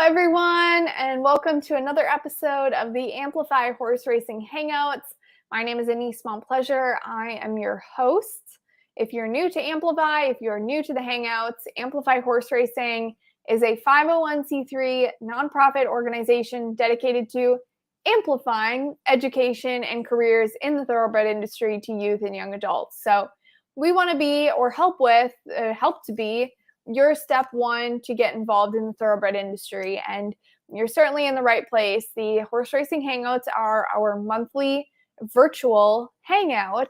everyone, and welcome to another episode of the Amplify Horse Racing Hangouts. My name is Anise Montpleasure. I am your host. If you're new to Amplify, if you're new to the Hangouts, Amplify Horse Racing is a 501c3 nonprofit organization dedicated to amplifying education and careers in the thoroughbred industry to youth and young adults. So we want to be, or help to be, your step one to get involved in the thoroughbred industry, and you're certainly in the right place. The Horse Racing Hangouts are our monthly virtual hangout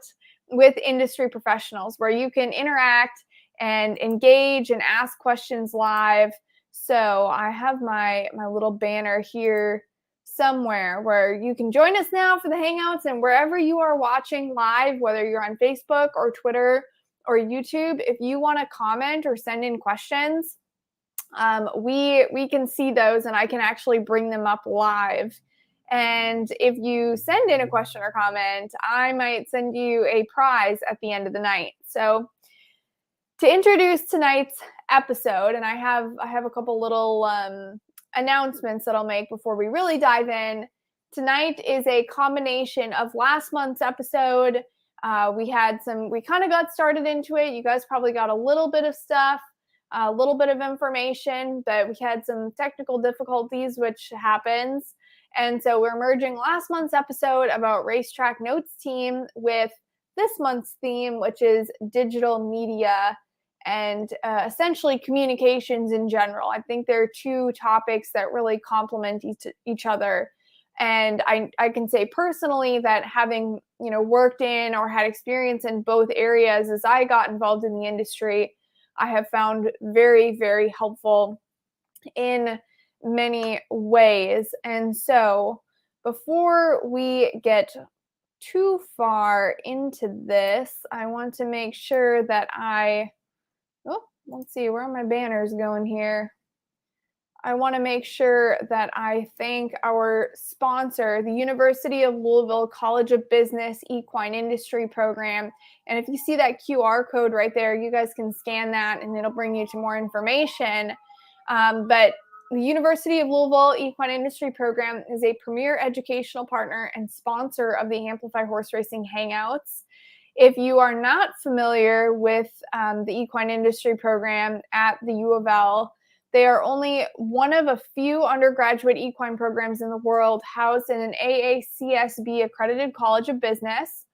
with industry professionals where you can interact and engage and ask questions live. So I have my little banner here somewhere where you can join us now for the Hangouts, and wherever you are watching live, whether you're on Facebook or Twitter or YouTube, if you want to comment or send in questions, we can see those and I can actually bring them up live. And if you send in a question or comment, I might send you a prize at the end of the night. So to introduce tonight's episode, and I have a couple little announcements that I'll make before we really dive in. Tonight is a combination of last month's episode. We kind of got started into it. You guys probably got a little bit of stuff, a little bit of information, but we had some technical difficulties, which happens. And so we're merging last month's episode about Racetrack Notes team with this month's theme, which is digital media and essentially communications in general. I think there are two topics that really complement each other. And I can say personally that having, worked in or had experience in both areas as I got involved in the industry, I have found very, very helpful in many ways. And so before we get too far into this, I want to make sure that let's see, where are my banners going here? I want to make sure that I thank our sponsor, the University of Louisville College of Business Equine Industry Program. And if you see that QR code right there, you guys can scan that and it'll bring you to more information. But the University of Louisville Equine Industry Program is a premier educational partner and sponsor of the Amplify Horse Racing Hangouts. If you are not familiar with the Equine Industry Program at the U of L, they are only one of a few undergraduate equine programs in the world housed in an AACSB accredited college of business.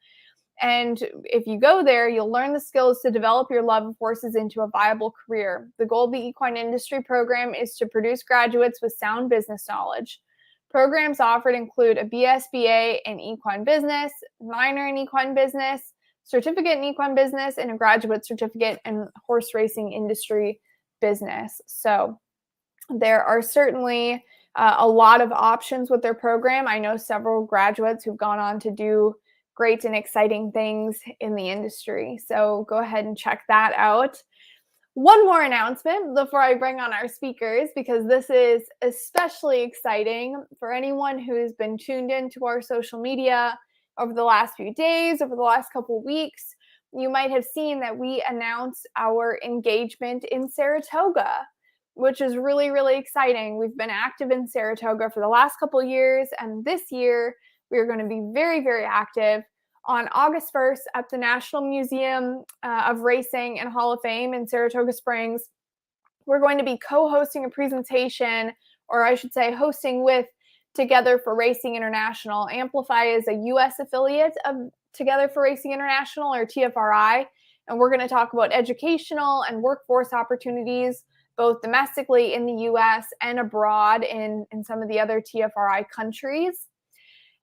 And if you go there, you'll learn the skills to develop your love of horses into a viable career. The goal of the Equine Industry Program is to produce graduates with sound business knowledge. Programs offered include a BSBA in equine business, minor in equine business, certificate in equine business, and a graduate certificate in horse racing industry business. So there are certainly a lot of options with their program. I know several graduates who've gone on to do great and exciting things in the industry. So go ahead and check that out. One more announcement before I bring on our speakers, because this is especially exciting for anyone who's been tuned into our social media over the last few days, over the last couple of weeks. You might have seen that we announced our engagement in Saratoga, which is really, really exciting. We've been active in Saratoga for the last couple of years, and this year we are going to be very, very active. On August 1st at the National Museum of Racing and Hall of Fame in Saratoga Springs, we're going to be co-hosting a presentation, or I should say hosting with Together for Racing International. Amplify is a U.S. affiliate of Together for Racing International, or TFRI, and we're going to talk about educational and workforce opportunities, both domestically in the U.S. and abroad in some of the other TFRI countries.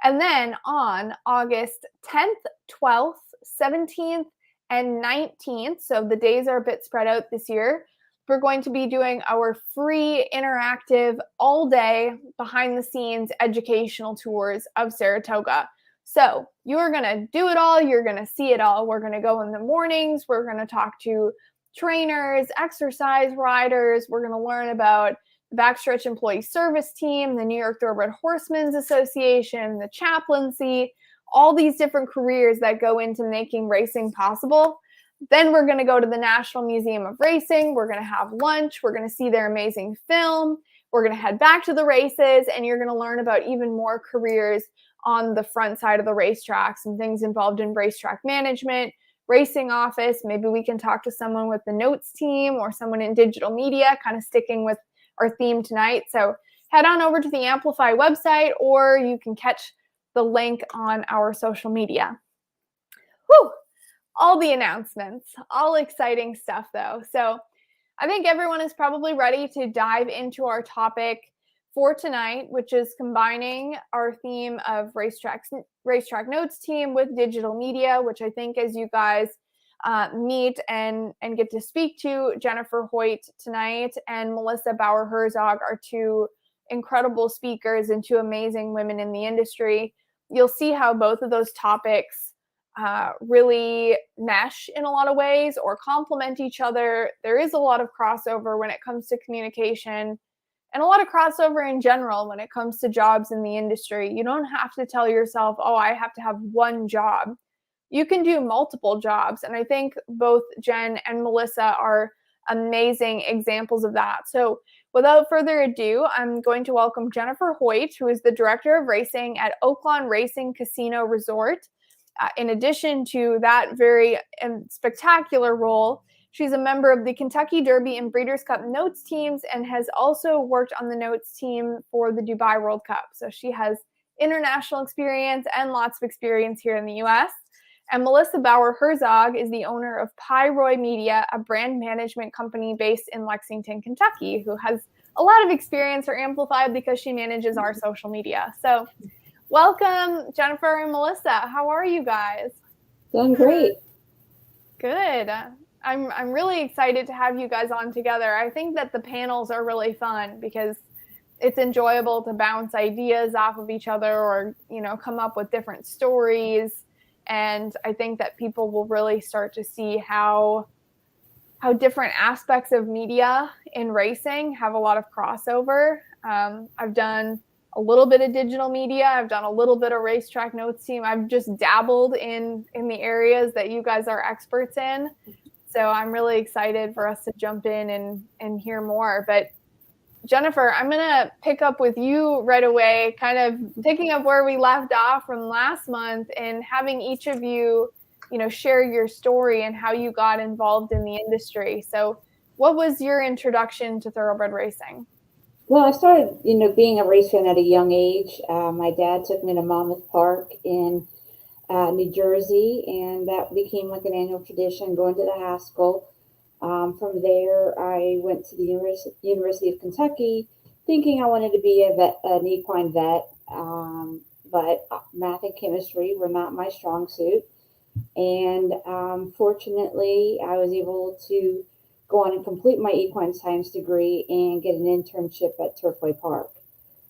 And then on August 10th, 12th, 17th, and 19th, so the days are a bit spread out this year, we're going to be doing our free interactive all-day behind-the-scenes educational tours of Saratoga. So you're going to do it all. You're going to see it all. We're going to go in the mornings. We're going to talk to trainers, exercise riders. We're going to learn about the Backstretch Employee Service Team, the New York Thoroughbred Horsemen's Association, the chaplaincy, all these different careers that go into making racing possible. Then we're going to go to the National Museum of Racing. We're going to have lunch. We're going to see their amazing film. we're going to head back to the races, and you're going to learn about even more careers on the front side of the racetrack, some things involved in racetrack management, racing office. Maybe we can talk to someone with the notes team or someone in digital media, kind of sticking with our theme tonight. So head on over to the Amplify website, or you can catch the link on our social media. Whew, all the announcements, all exciting stuff though. So I think everyone is probably ready to dive into our topic for tonight, which is combining our theme of racetrack notes team with digital media, which I think as you guys meet and get to speak to Jennifer Hoyt tonight and Melissa Bauer-Herzog are two incredible speakers and two amazing women in the industry. You'll see how both of those topics really mesh in a lot of ways or complement each other. There is a lot of crossover when it comes to communication and a lot of crossover in general when it comes to jobs in the industry. You don't have to tell yourself, oh, I have to have one job. You can do multiple jobs. And I think both Jen and Melissa are amazing examples of that. So without further ado, I'm going to welcome Jennifer Hoyt, who is the Director of Racing at Oaklawn Racing Casino Resort. In addition to that very spectacular role, she's a member of the Kentucky Derby and Breeders' Cup notes teams and has also worked on the notes team for the Dubai World Cup. So she has international experience and lots of experience here in the U.S. And Melissa Bauer-Herzog is the owner of Pyroy Media, a brand management company based in Lexington, Kentucky, who has a lot of experience for Amplify because she manages our social media. So welcome, Jennifer and Melissa. How are you guys? Doing great. Good. I'm really excited to have you guys on together. I think that the panels are really fun because it's enjoyable to bounce ideas off of each other or, come up with different stories. And I think that people will really start to see how different aspects of media in racing have a lot of crossover. I've done a little bit of digital media. I've done a little bit of racetrack notes team. I've just dabbled in the areas that you guys are experts in. So I'm really excited for us to jump in and hear more. But Jennifer, I'm going to pick up with you right away, kind of picking up where we left off from last month and having each of you, share your story and how you got involved in the industry. So what was your introduction to thoroughbred racing? Well, I started, being a race fan at a young age. My dad took me to Monmouth Park in New Jersey, and that became like an annual tradition, going to the Haskell. From there, I went to the University of Kentucky, thinking I wanted to be an equine vet, but math and chemistry were not my strong suit. And fortunately, I was able to go on and complete my equine science degree and get an internship at Turfway Park.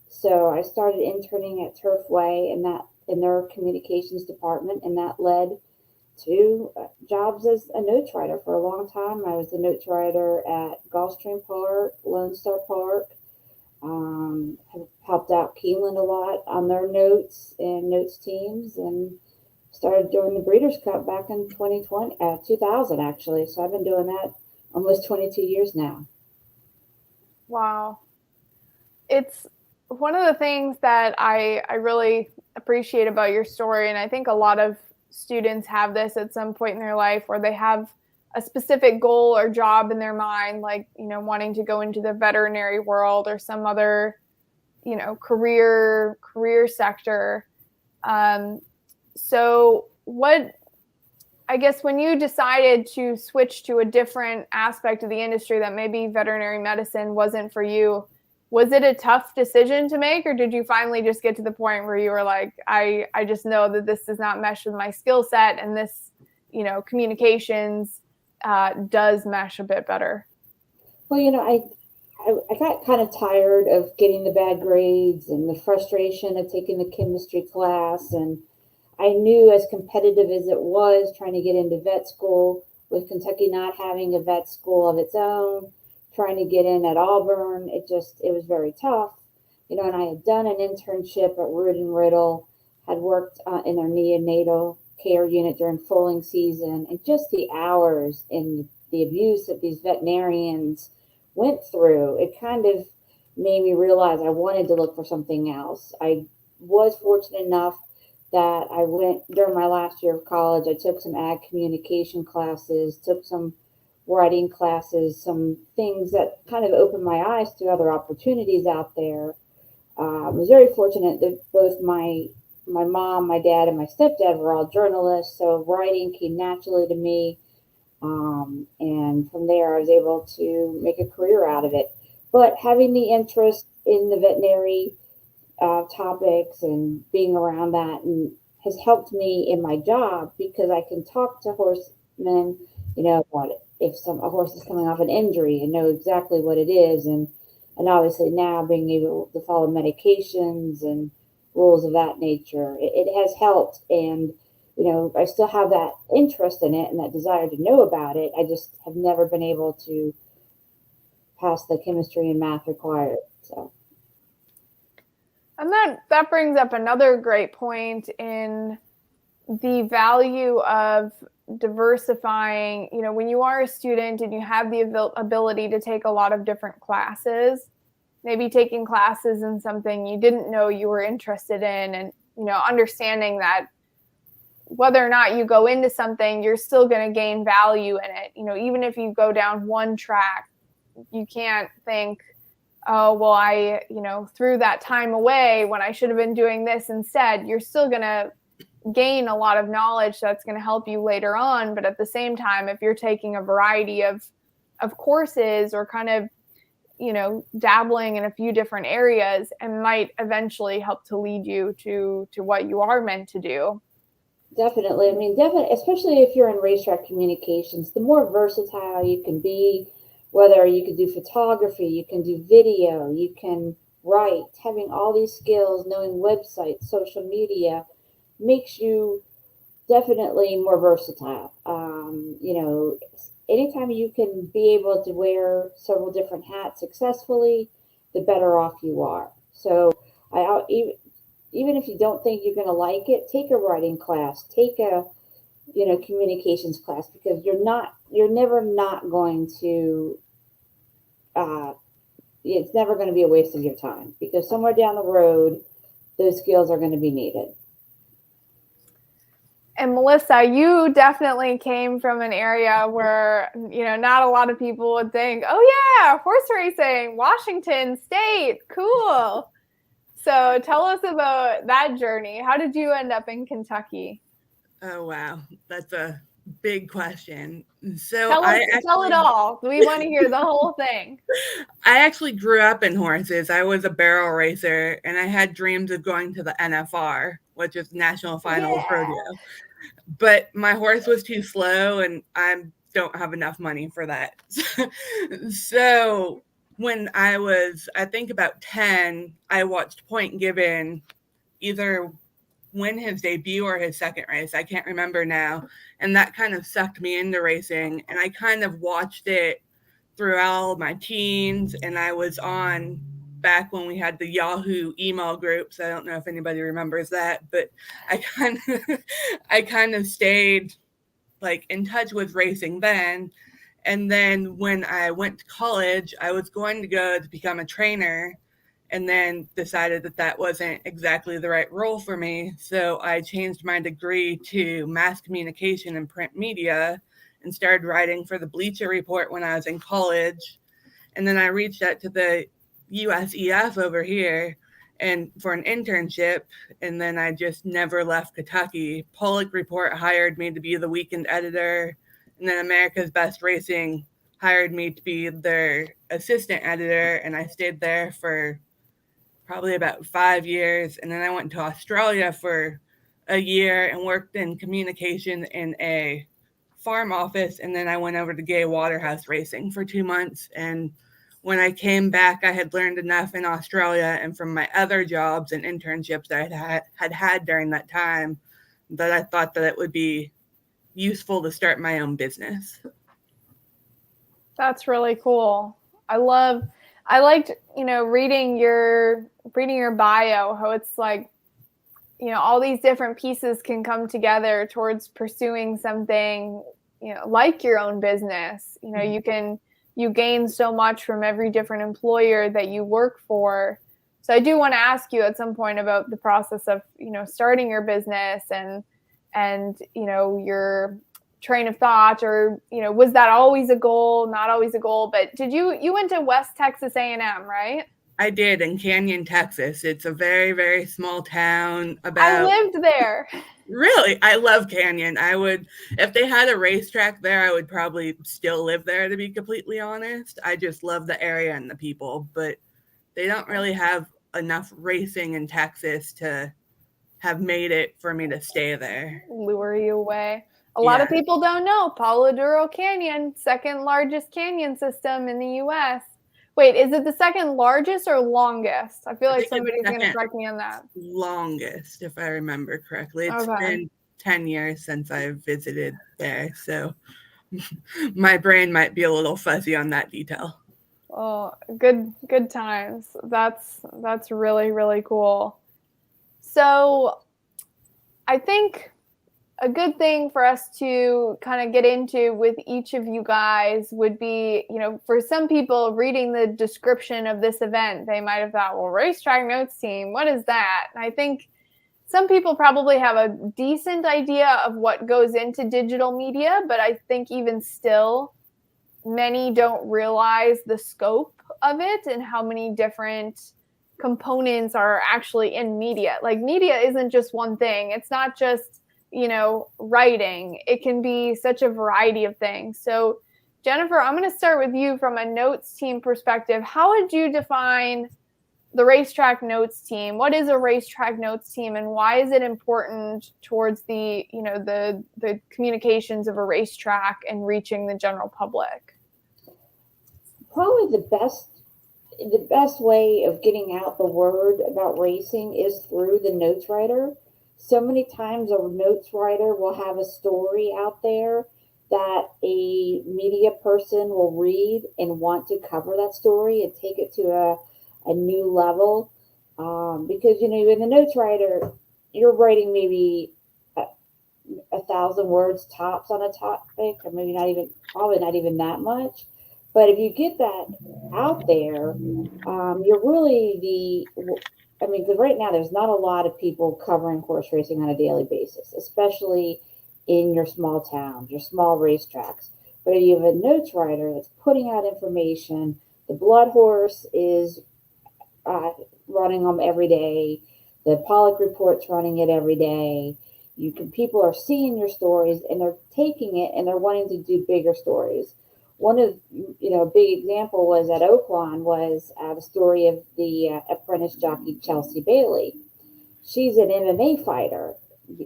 So I started interning at Turfway in their communications department, and that led to jobs as a notes writer for a long time. I was a notes writer at Gulfstream Park, Lone Star Park, have helped out Keeneland a lot on their notes and notes teams, and started doing the Breeders' Cup back in 2000 actually. So I've been doing that almost 22 years now. Wow. It's one of the things that I really appreciate about your story, and I think a lot of students have this at some point in their life where they have a specific goal or job in their mind, like, wanting to go into the veterinary world or some other, career sector. So I guess when you decided to switch to a different aspect of the industry that maybe veterinary medicine wasn't for you, was it a tough decision to make, or did you finally just get to the point where you were like, I just know that this does not mesh with my skill set and this, communications does mesh a bit better? Well, I got kind of tired of getting the bad grades and the frustration of taking the chemistry class. And I knew, as competitive as it was trying to get into vet school, with Kentucky not having a vet school of its own, trying to get in at Auburn, it was very tough. And I had done an internship at Root and Riddle, had worked in their neonatal care unit during foaling season, and just the hours and the abuse that these veterinarians went through, it kind of made me realize I wanted to look for something else. I was fortunate enough that I went during my last year of college. I took some ag communication classes, took some writing classes, some things that kind of opened my eyes to other opportunities out there. I was very fortunate that both my mom, my dad, and my stepdad were all journalists, so writing came naturally to me. And from there, I was able to make a career out of it. But having the interest in the veterinary topics and being around that and has helped me in my job because I can talk to horsemen, what if a horse is coming off an injury and know exactly what it is, and obviously now being able to follow medications and rules of that nature, it has helped. And I still have that interest in it and that desire to know about it. I just have never been able to pass the chemistry and math required. So. And that brings up another great point in the value of diversifying. When you are a student and you have the ability to take a lot of different classes, maybe taking classes in something you didn't know you were interested in, and understanding that whether or not you go into something, you're still going to gain value in it. Even if you go down one track, you can't think, oh, well, I threw that time away when I should have been doing this instead. You're still going to gain a lot of knowledge that's going to help you later on. But at the same time, if you're taking a variety of courses or kind of, dabbling in a few different areas, it might eventually help to lead you to what you are meant to do. Definitely. I mean, definitely, especially if you're in racetrack communications, the more versatile you can be, whether you can do photography, you can do video, you can write, having all these skills, knowing websites, social media, makes you definitely more versatile. Anytime you can be able to wear several different hats successfully, the better off you are. So even if you don't think you're going to like it, take a writing class, take a communications class, because you're never not going to it's never going to be a waste of your time, because somewhere down the road those skills are going to be needed. And Melissa, you definitely came from an area where, not a lot of people would think, oh yeah, horse racing, Washington State, cool. So tell us about that journey. How did you end up in Kentucky? Oh, wow. That's a big question. So tell it all. We want to hear the whole thing. I actually grew up in horses. I was a barrel racer, and I had dreams of going to the NFR, which is National Finals Rodeo. But my horse was too slow, and I don't have enough money for that. So when I was, I think about 10, I watched Point Gibbon either win his debut or his second race. I can't remember now. And that kind of sucked me into racing. And I kind of watched it throughout my teens. And I was on back when we had the Yahoo email groups. I don't know if anybody remembers that, but I kind of stayed like in touch with racing then. And then when I went to college, I was going to go to become a trainer, and then decided that wasn't exactly the right role for me. So I changed my degree to mass communication and print media and started writing for the Bleacher Report when I was in college. And then I reached out to the USEF over here and for an internship, and then I just never left Kentucky. Pollock Report hired me to be the weekend editor, and then America's Best Racing hired me to be their assistant editor, and I stayed there for probably about 5 years. And then I went to Australia for a year and worked in communication in a farm office. And then I went over to Gay Waterhouse Racing for 2 months. And when I came back, I had learned enough in Australia and from my other jobs and internships that I had during that time that I thought that it would be useful to start my own business. That's really cool. I liked, reading your bio, how it's like, all these different pieces can come together towards pursuing something, like your own business. You can you gain so much from every different employer that you work for. So I do want to ask you at some point about the process of, starting your business and your train of thought, or, was that always a goal, not always a goal? But you went to West Texas A&M, right? I did, in Canyon, Texas. It's a very, very small town. I lived there. Really? I love Canyon. If they had a racetrack there, I would probably still live there, to be completely honest. I just love the area and the people, but they don't really have enough racing in Texas to have made it for me to stay there. Lure you away. A lot of people don't know Palo Duro Canyon, second largest canyon system in the U.S. Wait, is it the second largest or longest? I feel like somebody's going to correct me on that. Longest, if I remember correctly. It's been 10 years since I've visited there, so my brain might be a little fuzzy on that detail. Oh, good times. That's really, really cool. So I think a good thing for us to kind of get into with each of you guys would be, for some people reading the description of this event, they might have thought, well, Racetrack Notes Team, what is that? And I think some people probably have a decent idea of what goes into digital media, but I think even still, many don't realize the scope of it and how many different components are actually in media. Like, media isn't just one thing. It's not just, writing. It can be such a variety of things. So Jennifer, I'm going to start with you from a notes team perspective. How would you define the Racetrack Notes Team? What is a Racetrack Notes Team, and why is it important towards the communications of a racetrack and reaching the general public? Probably the best way of getting out the word about racing is through the notes writer. So many times a notes writer will have a story out there that a media person will read and want to cover that story and take it to a new level. Because, in the notes writer, you're writing maybe 1,000 words tops on a topic, or maybe probably not even that much. But if you get that out there, you're really because right now there's not a lot of people covering horse racing on a daily basis, especially in your small towns, your small racetracks. But if you have a notes writer that's putting out information, the blood horse is running them every day. The Pollock Report's running it every day. People are seeing your stories and they're taking it and they're wanting to do bigger stories. One of, a big example was at Oaklawn was the story of the apprentice jockey Chelsea Bailey. She's an MMA fighter.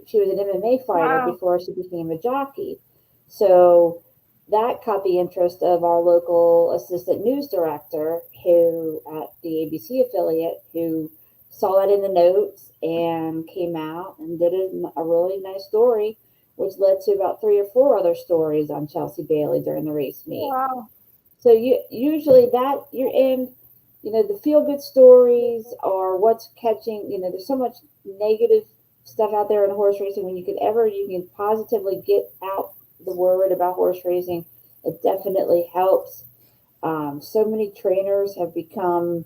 She was an MMA fighter before she became a jockey. So that caught the interest of our local assistant news director, who at the ABC affiliate, who saw that in the notes and came out and did a really nice story, which led to about 3 or 4 other stories on Chelsea Bailey during the race meet. Wow. So usually that you're in, the feel-good stories are what's catching, there's so much negative stuff out there in horse racing. When you can positively get out the word about horse racing, it definitely helps. So many trainers have become,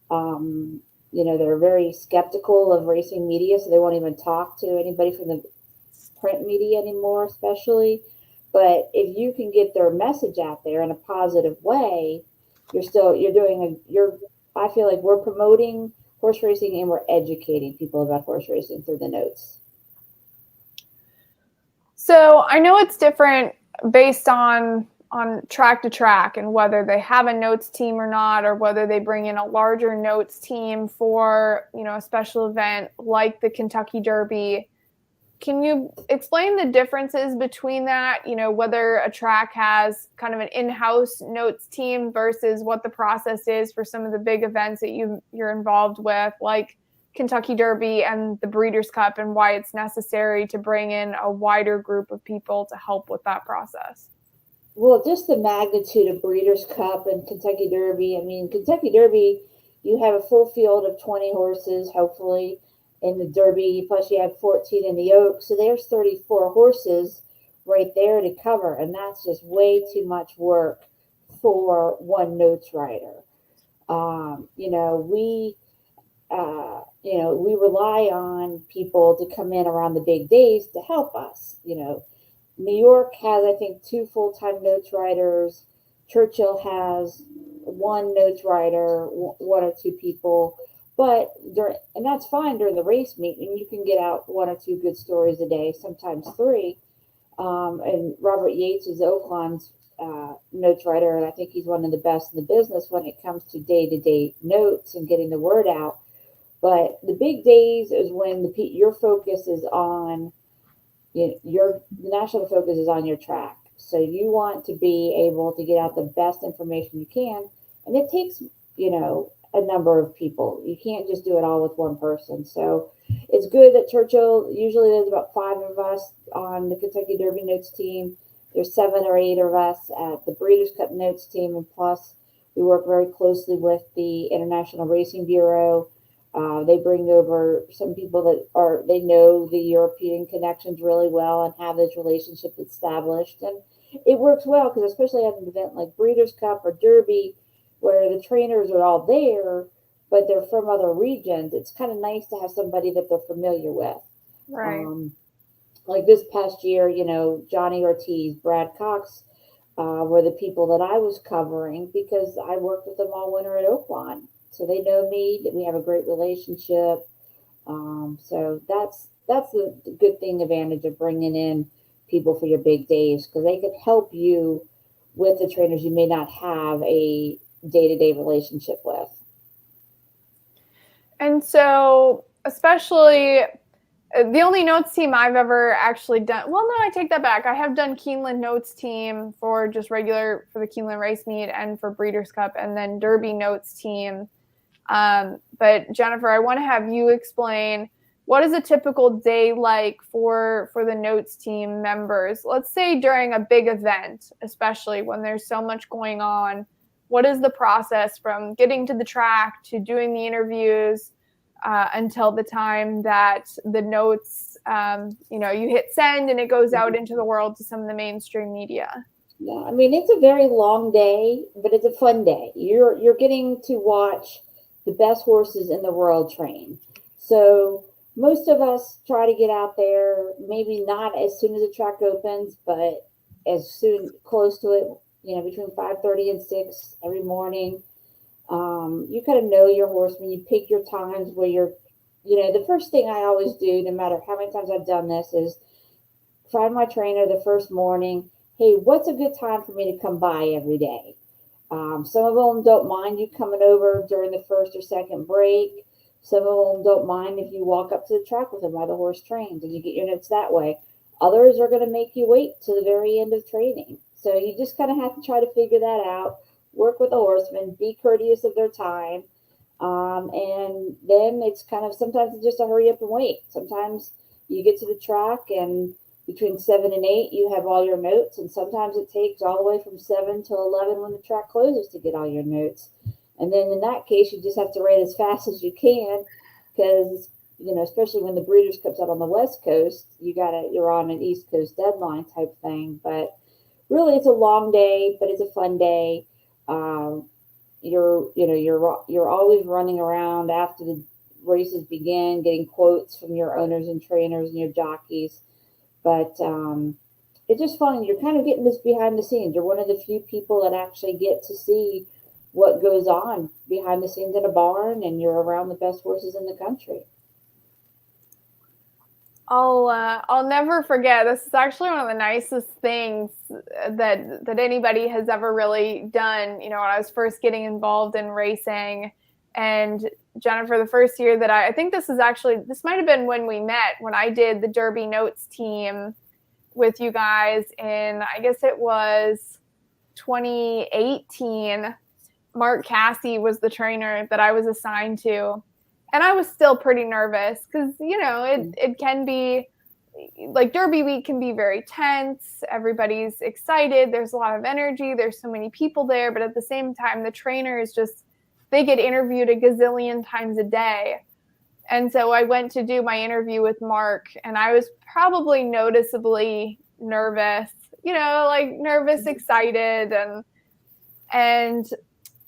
they're very skeptical of racing media, so they won't even talk to anybody from the print media anymore, especially. But if you can get their message out there in a positive way, I feel like we're promoting horse racing and we're educating people about horse racing through the notes. So I know it's different based on track to track and whether they have a notes team or not, or whether they bring in a larger notes team for, a special event like the Kentucky Derby. Can you explain the differences between that, whether a track has kind of an in-house notes team versus what the process is for some of the big events that you're involved with, like Kentucky Derby and the Breeders' Cup, and why it's necessary to bring in a wider group of people to help with that process? Well, just the magnitude of Breeders' Cup and Kentucky Derby. Kentucky Derby, you have a full field of 20 horses, hopefully, in the Derby, plus you have 14 in the Oaks. So there's 34 horses right there to cover. And that's just way too much work for one notes writer. You know, we rely on people to come in around the big days to help us. You know, New York has, I think, 2 full-time notes writers. Churchill has 1 notes writer, 1 or 2 people. But and that's fine during the race meet, and you can get out 1 or 2 good stories a day, sometimes 3. And Robert Yates is Oakland's notes writer, and I think he's one of the best in the business when it comes to day-to-day notes and getting the word out. But the big days is when your focus is on the national focus is on your track. So you want to be able to get out the best information you can, and it takes a number of people. You can't just do it all with one person. So it's good that Churchill, usually there's about 5 of us on the Kentucky Derby Notes team. There's 7 or 8 of us at the Breeders' Cup Notes team, and plus we work very closely with the International Racing Bureau. They bring over some people they know the European connections really well and have those relationships established. And it works well because especially at an event like Breeders' Cup or Derby, where the trainers are all there, but they're from other regions, it's kind of nice to have somebody that they're familiar with. Right. Like this past year, Johnny Ortiz, Brad Cox were the people that I was covering because I worked with them all winter at Oakland. So they know me, that we have a great relationship. So that's the good thing, advantage of bringing in people for your big days, because they can help you with the trainers you may not have a day-to-day relationship with. And so, especially the only notes team I've ever actually done, well, no, I take that back. I have done Keeneland notes team for just regular, for the Keeneland race meet and for Breeders' Cup, and then Derby notes team. But Jennifer, I want to have you explain, what is a typical day like for the notes team members? Let's say during a big event, especially when there's so much going on. What is the process from getting to the track to doing the interviews until the time that the notes, you hit send and it goes out into the world to some of the mainstream media? Yeah, I mean, it's a very long day, but it's a fun day. You're getting to watch the best horses in the world train. So most of us try to get out there, maybe not as soon as the track opens, but as soon, close to it, between 5:30 and 6 every morning. You kind of know your horsemen. You pick your times where the first thing I always do, no matter how many times I've done this, is find my trainer the first morning. Hey, what's a good time for me to come by every day? Some of them don't mind you coming over during the first or second break. Some of them don't mind if you walk up to the track with them while the horse trains and you get your notes that way. Others are going to make you wait to the very end of training. So you just kind of have to try to figure that out, work with the horsemen, be courteous of their time. And then it's kind of, sometimes it's just a hurry up and wait. Sometimes you get to the track and between 7 and 8, you have all your notes. And sometimes it takes all the way from 7 till 11 when the track closes to get all your notes. And then in that case, you just have to ride as fast as you can because, especially when the Breeders' Cup's out on the West Coast, you're on an East Coast deadline type thing. But really, it's a long day, but it's a fun day. You're always running around after the races begin, getting quotes from your owners and trainers and your jockeys. But it's just fun. You're kind of getting this behind the scenes. You're one of the few people that actually get to see what goes on behind the scenes in a barn, and you're around the best horses in the country. I'll never forget. This is actually one of the nicest things that anybody has ever really done. When I was first getting involved in racing, and Jennifer, the first year that I think this might have been when we met, when I did the Derby Notes team with you guys in, I guess it was 2018. Mark Cassie was the trainer that I was assigned to. And I was still pretty nervous because, it can be like Derby week can be very tense. Everybody's excited. There's a lot of energy. There's so many people there. But at the same time, the trainers they get interviewed a gazillion times a day. And so I went to do my interview with Mark, and I was probably noticeably nervous, nervous, excited. And And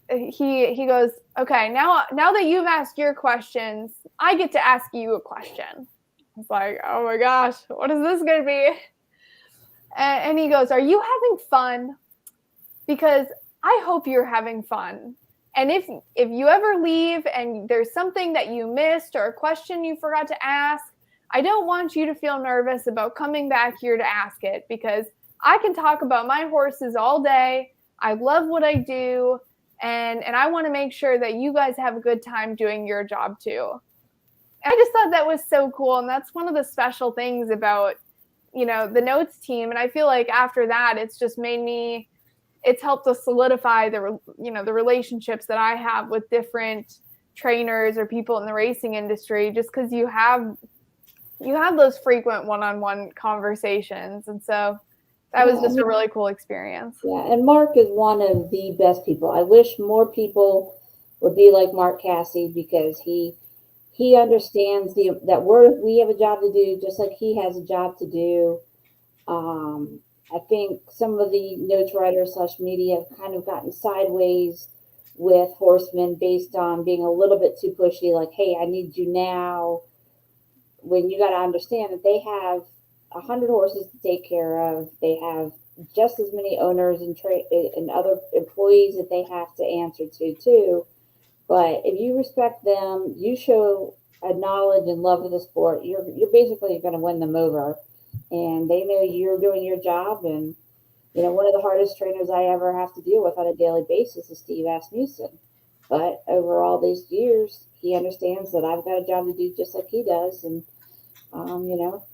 he goes, okay, now that you've asked your questions, I get to ask you a question. It's like, oh my gosh, what is this going to be? And he goes, are you having fun? Because I hope you're having fun. And if you ever leave and there's something that you missed or a question you forgot to ask, I don't want you to feel nervous about coming back here to ask it, because I can talk about my horses all day. I love what I do. And I want to make sure that you guys have a good time doing your job too. And I just thought that was so cool. And that's one of the special things about, the Notes team. And I feel like after that, it's just it's helped to solidify the relationships that I have with different trainers or people in the racing industry, just because you have those frequent one-on-one conversations. And so that was just a really cool experience. Yeah, and Mark is one of the best people. I wish more people would be like Mark Cassie, because he understands that we have a job to do just like he has a job to do. I think some of the notes writers / media have kind of gotten sideways with horsemen based on being a little bit too pushy, like, hey, I need you now, when you got to understand that they have 100 horses to take care of. They have just as many owners and other employees that they have to answer to too. But if you respect them, you show a knowledge and love of the sport, you're basically going to win them over. And they know you're doing your job. And, one of the hardest trainers I ever have to deal with on a daily basis is Steve Asmussen. But over all these years, he understands that I've got a job to do just like he does. And,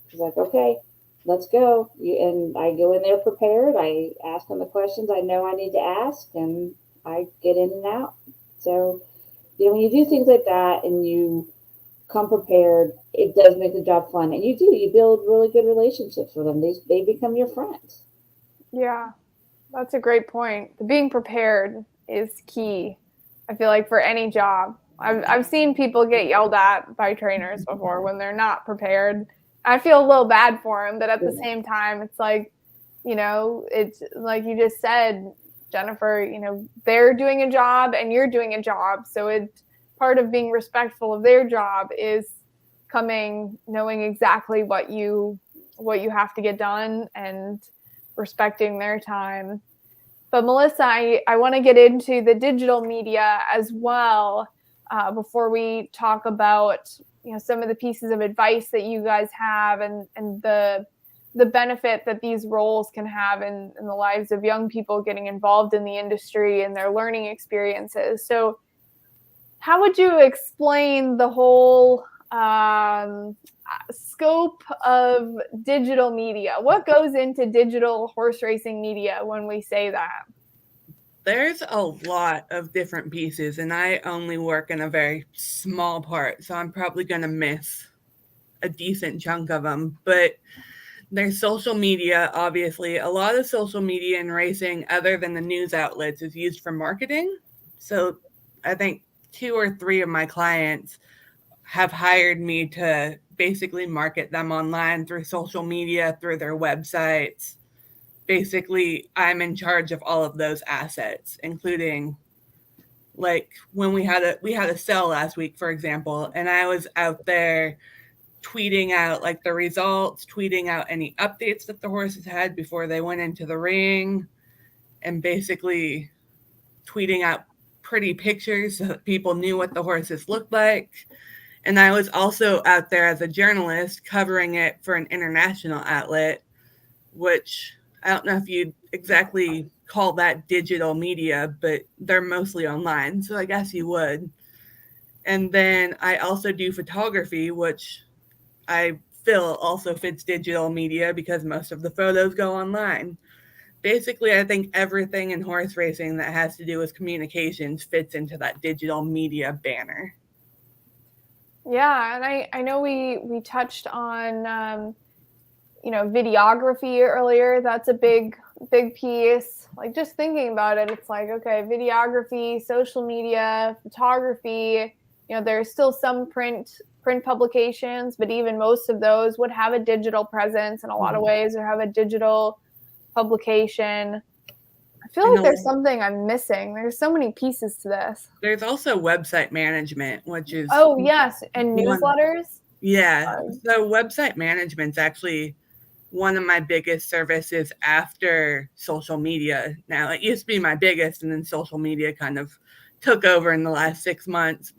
he's like, okay, let's go. And I go in there prepared. I ask them the questions I know I need to ask, and I get in and out. So, when you do things like that and you come prepared, it does make the job fun. And you build really good relationships with them. They become your friends. Yeah, that's a great point. The being prepared is key, I feel like, for any job. I've seen people get yelled at by trainers before when they're not prepared. I feel a little bad for them, but at the same time, it's like, it's like you just said, Jennifer, they're doing a job and you're doing a job. So it's part of being respectful of their job is knowing exactly what you have to get done and respecting their time. But Melissa, I want to get into the digital media as well before we talk about some of the pieces of advice that you guys have and the benefit that these roles can have in the lives of young people getting involved in the industry and their learning experiences. So how would you explain the whole scope of digital media? What goes into digital horse racing media when we say that? There's a lot of different pieces, and I only work in a very small part, so I'm probably going to miss a decent chunk of them. But there's social media, obviously. A lot of social media in racing, other than the news outlets, is used for marketing. So I think 2 or 3 of my clients have hired me to basically market them online through social media, through their websites. Basically, I'm in charge of all of those assets, including like when we had a sell last week, for example, and I was out there tweeting out like the results, tweeting out any updates that the horses had before they went into the ring, and basically tweeting out pretty pictures so that people knew what the horses looked like. And I was also out there as a journalist covering it for an international outlet, which I don't know if you'd exactly call that digital media, but they're mostly online, so I guess you would. And then I also do photography, which I feel also fits digital media because most of the photos go online. Basically, I think everything in horse racing that has to do with communications fits into that digital media banner. Yeah, and I know we touched on videography earlier. That's a big piece. Like just thinking about it, it's like, okay, videography, social media, photography, there's still some print publications, but even most of those would have a digital presence in a lot of ways or have a digital publication. I feel like there's something I'm missing. There's so many pieces to this. There's also website management, which is yes, and newsletters. Yeah. So website management's actually one of my biggest services after social media. Now, it used to be my biggest, and then social media kind of took over in the last 6 months.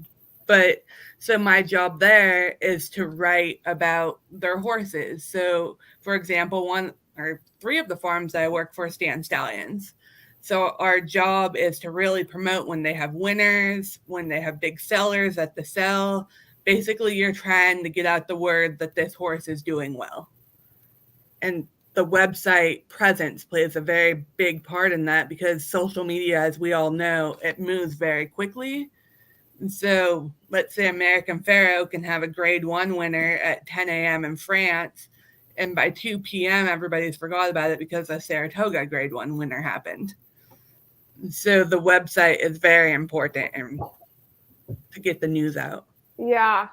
But so my job there is to write about their horses. So, for example, 1 or 3 of the farms I work for stand stallions. So our job is to really promote when they have winners, when they have big sellers at the sell. Basically, you're trying to get out the word that this horse is doing well. And the website presence plays a very big part in that, because social media, as we all know, it moves very quickly. And so let's say American Pharaoh can have a grade 1 winner at 10 a.m. in France, and by 2 p.m. everybody's forgot about it because a Saratoga grade 1 winner happened. So the website is very important to get the news out. Yeah.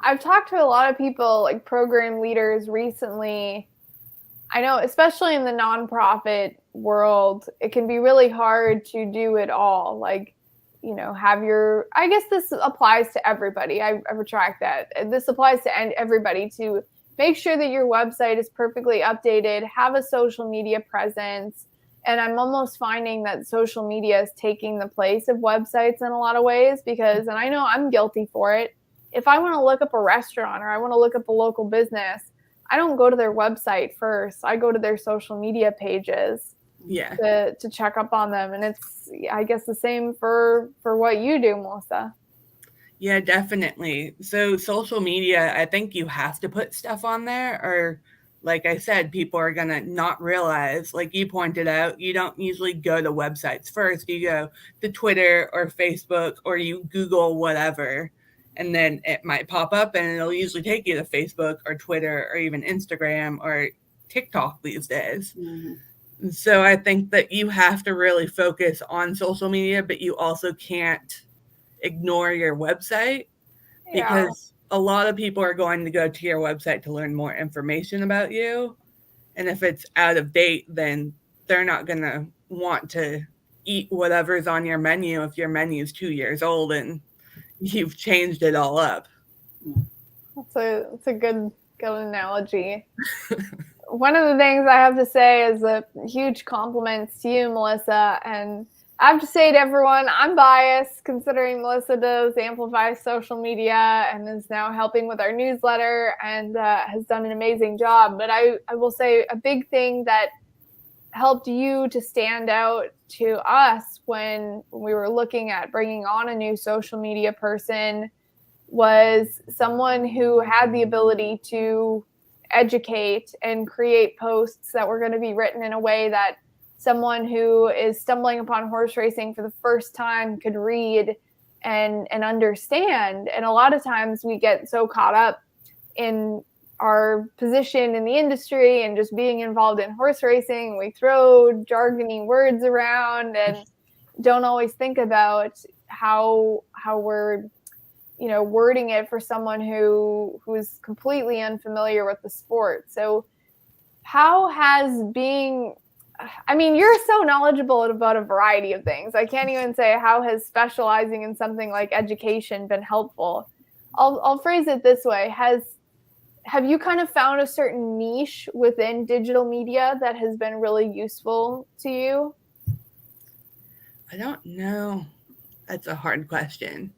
I've talked to a lot of people, like program leaders recently. I know, especially in the nonprofit world, it can be really hard to do it all. Like, I guess this applies to everybody. I retract that. This applies to everybody, to make sure that your website is perfectly updated, have a social media presence. And I'm almost finding that social media is taking the place of websites in a lot of ways, because, and I know I'm guilty for it, if I want to look up a restaurant or I want to look up a local business, I don't go to their website first. I go to their social media pages to check up on them. And it's, I guess, the same for what you do, Melissa. Yeah, definitely. So social media, I think you have to put stuff on there, or like I said, people are going to not realize, like you pointed out, you don't usually go to websites first. You go to Twitter or Facebook, or you Google whatever, and then it might pop up and it'll usually take you to Facebook or Twitter or even Instagram or TikTok these days. Mm-hmm. So I think that you have to really focus on social media, but you also can't ignore your website, because a lot of people are going to go to your website to learn more information about you. And if it's out of date, then they're not going to want to eat whatever's on your menu if your menu is 2 years old and you've changed it all up. That's a good analogy. One of the things I have to say is a huge compliments to you, Melissa. And I have to say to everyone, I'm biased, considering Melissa does amplify social media and is now helping with our newsletter and has done an amazing job. But I will say a big thing that helped you to stand out to us when we were looking at bringing on a new social media person was someone who had the ability to educate and create posts that were going to be written in a way that someone who is stumbling upon horse racing for the first time could read and understand. And a lot of times we get so caught up in our position in the industry and just being involved in horse racing, we throw jargony words around and don't always think about how we're wording it for someone who's completely unfamiliar with the sport. So how has you're so knowledgeable about a variety of things. I can't even say how has specializing in something like education been helpful. I'll phrase it this way. Have you kind of found a certain niche within digital media that has been really useful to you? I don't know. That's a hard question.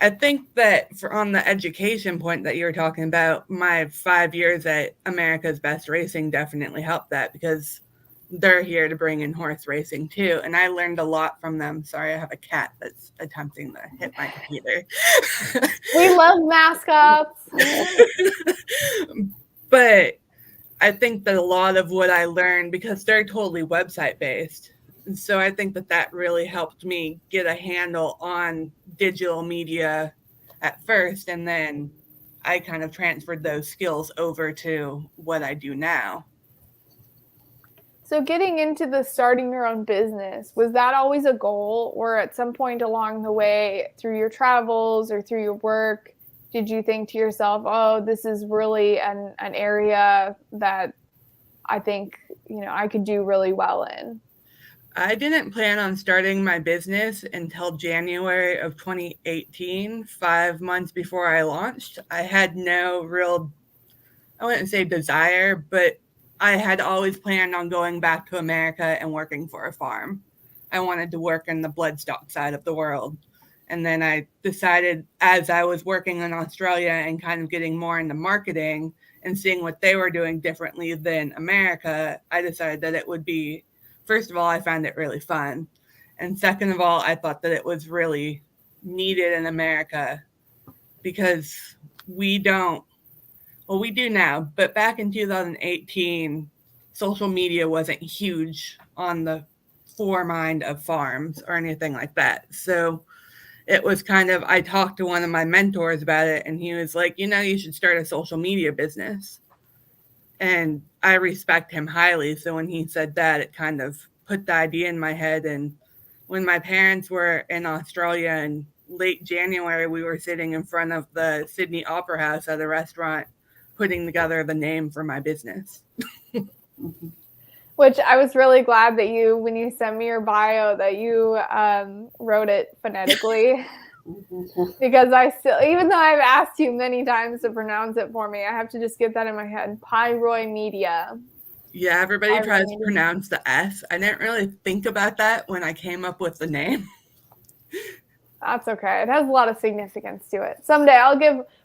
I think that on the education point that you were talking about, my 5 years at America's Best Racing definitely helped that, because they're here to bring in horse racing too. And I learned a lot from them. Sorry, I have a cat that's attempting to hit my computer. We love mascots. But I think that a lot of what I learned, because they're totally website based, and so I think that really helped me get a handle on digital media at first, and then I kind of transferred those skills over to what I do now. So getting into the starting your own business, was that always a goal, or at some point along the way through your travels or through your work, did you think to yourself, oh, this is really an area that I think, I could do really well in? I didn't plan on starting my business until January of 2018, 5 months before I launched. I had no real, I wouldn't say desire, but I had always planned on going back to America and working for a farm. I wanted to work in the bloodstock side of the world. And then I decided, as I was working in Australia and kind of getting more into marketing and seeing what they were doing differently than America, I decided that it would be, first of all, I found it really fun. And second of all, I thought that it was really needed in America because we don't, well, we do now, but back in 2018, social media wasn't huge on the foremind of farms or anything like that. So it was kind of, I talked to one of my mentors about it, and he was like, you should start a social media business. And I respect him highly. So when he said that, it kind of put the idea in my head. And when my parents were in Australia in late January, we were sitting in front of the Sydney Opera House at a restaurant putting together the name for my business. Mhm. Which I was really glad that you, when you sent me your bio, that you wrote it phonetically. Mhm. Because I still, even though I've asked you many times to pronounce it for me, I have to just get that in my head. Pyroy Media. Yeah, everybody Pyroy tries to Media. pronounce the S. I didn't really think about that when I came up with the name. That's okay. It has a lot of significance to it. Someday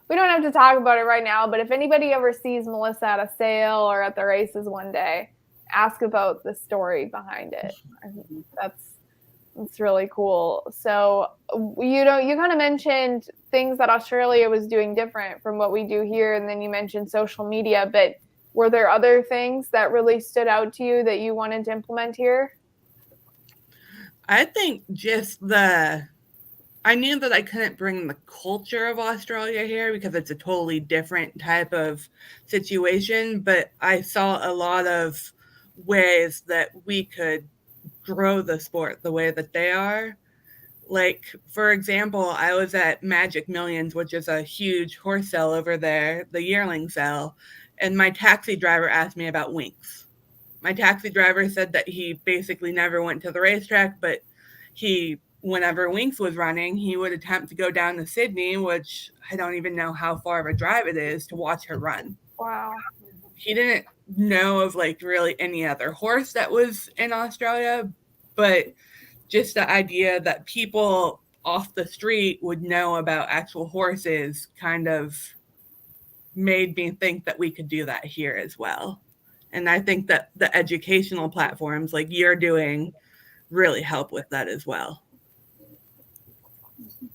we don't have to talk about it right now, but if anybody ever sees Melissa at a sale or at the races one day, ask about the story behind it. I think that's really cool. So, you kind of mentioned things that Australia was doing different from what we do here, and then you mentioned social media, but were there other things that really stood out to you that you wanted to implement here? I think just I knew that I couldn't bring the culture of Australia here because it's a totally different type of situation, but I saw a lot of ways that we could grow the sport the way that they are. Like, for example, I was at Magic Millions, which is a huge horse sale over there, the yearling sale, and my taxi driver asked me about Winx. My taxi driver said that he basically never went to the racetrack, but whenever Winx was running, he would attempt to go down to Sydney, which I don't even know how far of a drive it is, to watch her run. Wow. He didn't know of like really any other horse that was in Australia, but just the idea that people off the street would know about actual horses kind of made me think that we could do that here as well. And I think that the educational platforms like you're doing really help with that as well.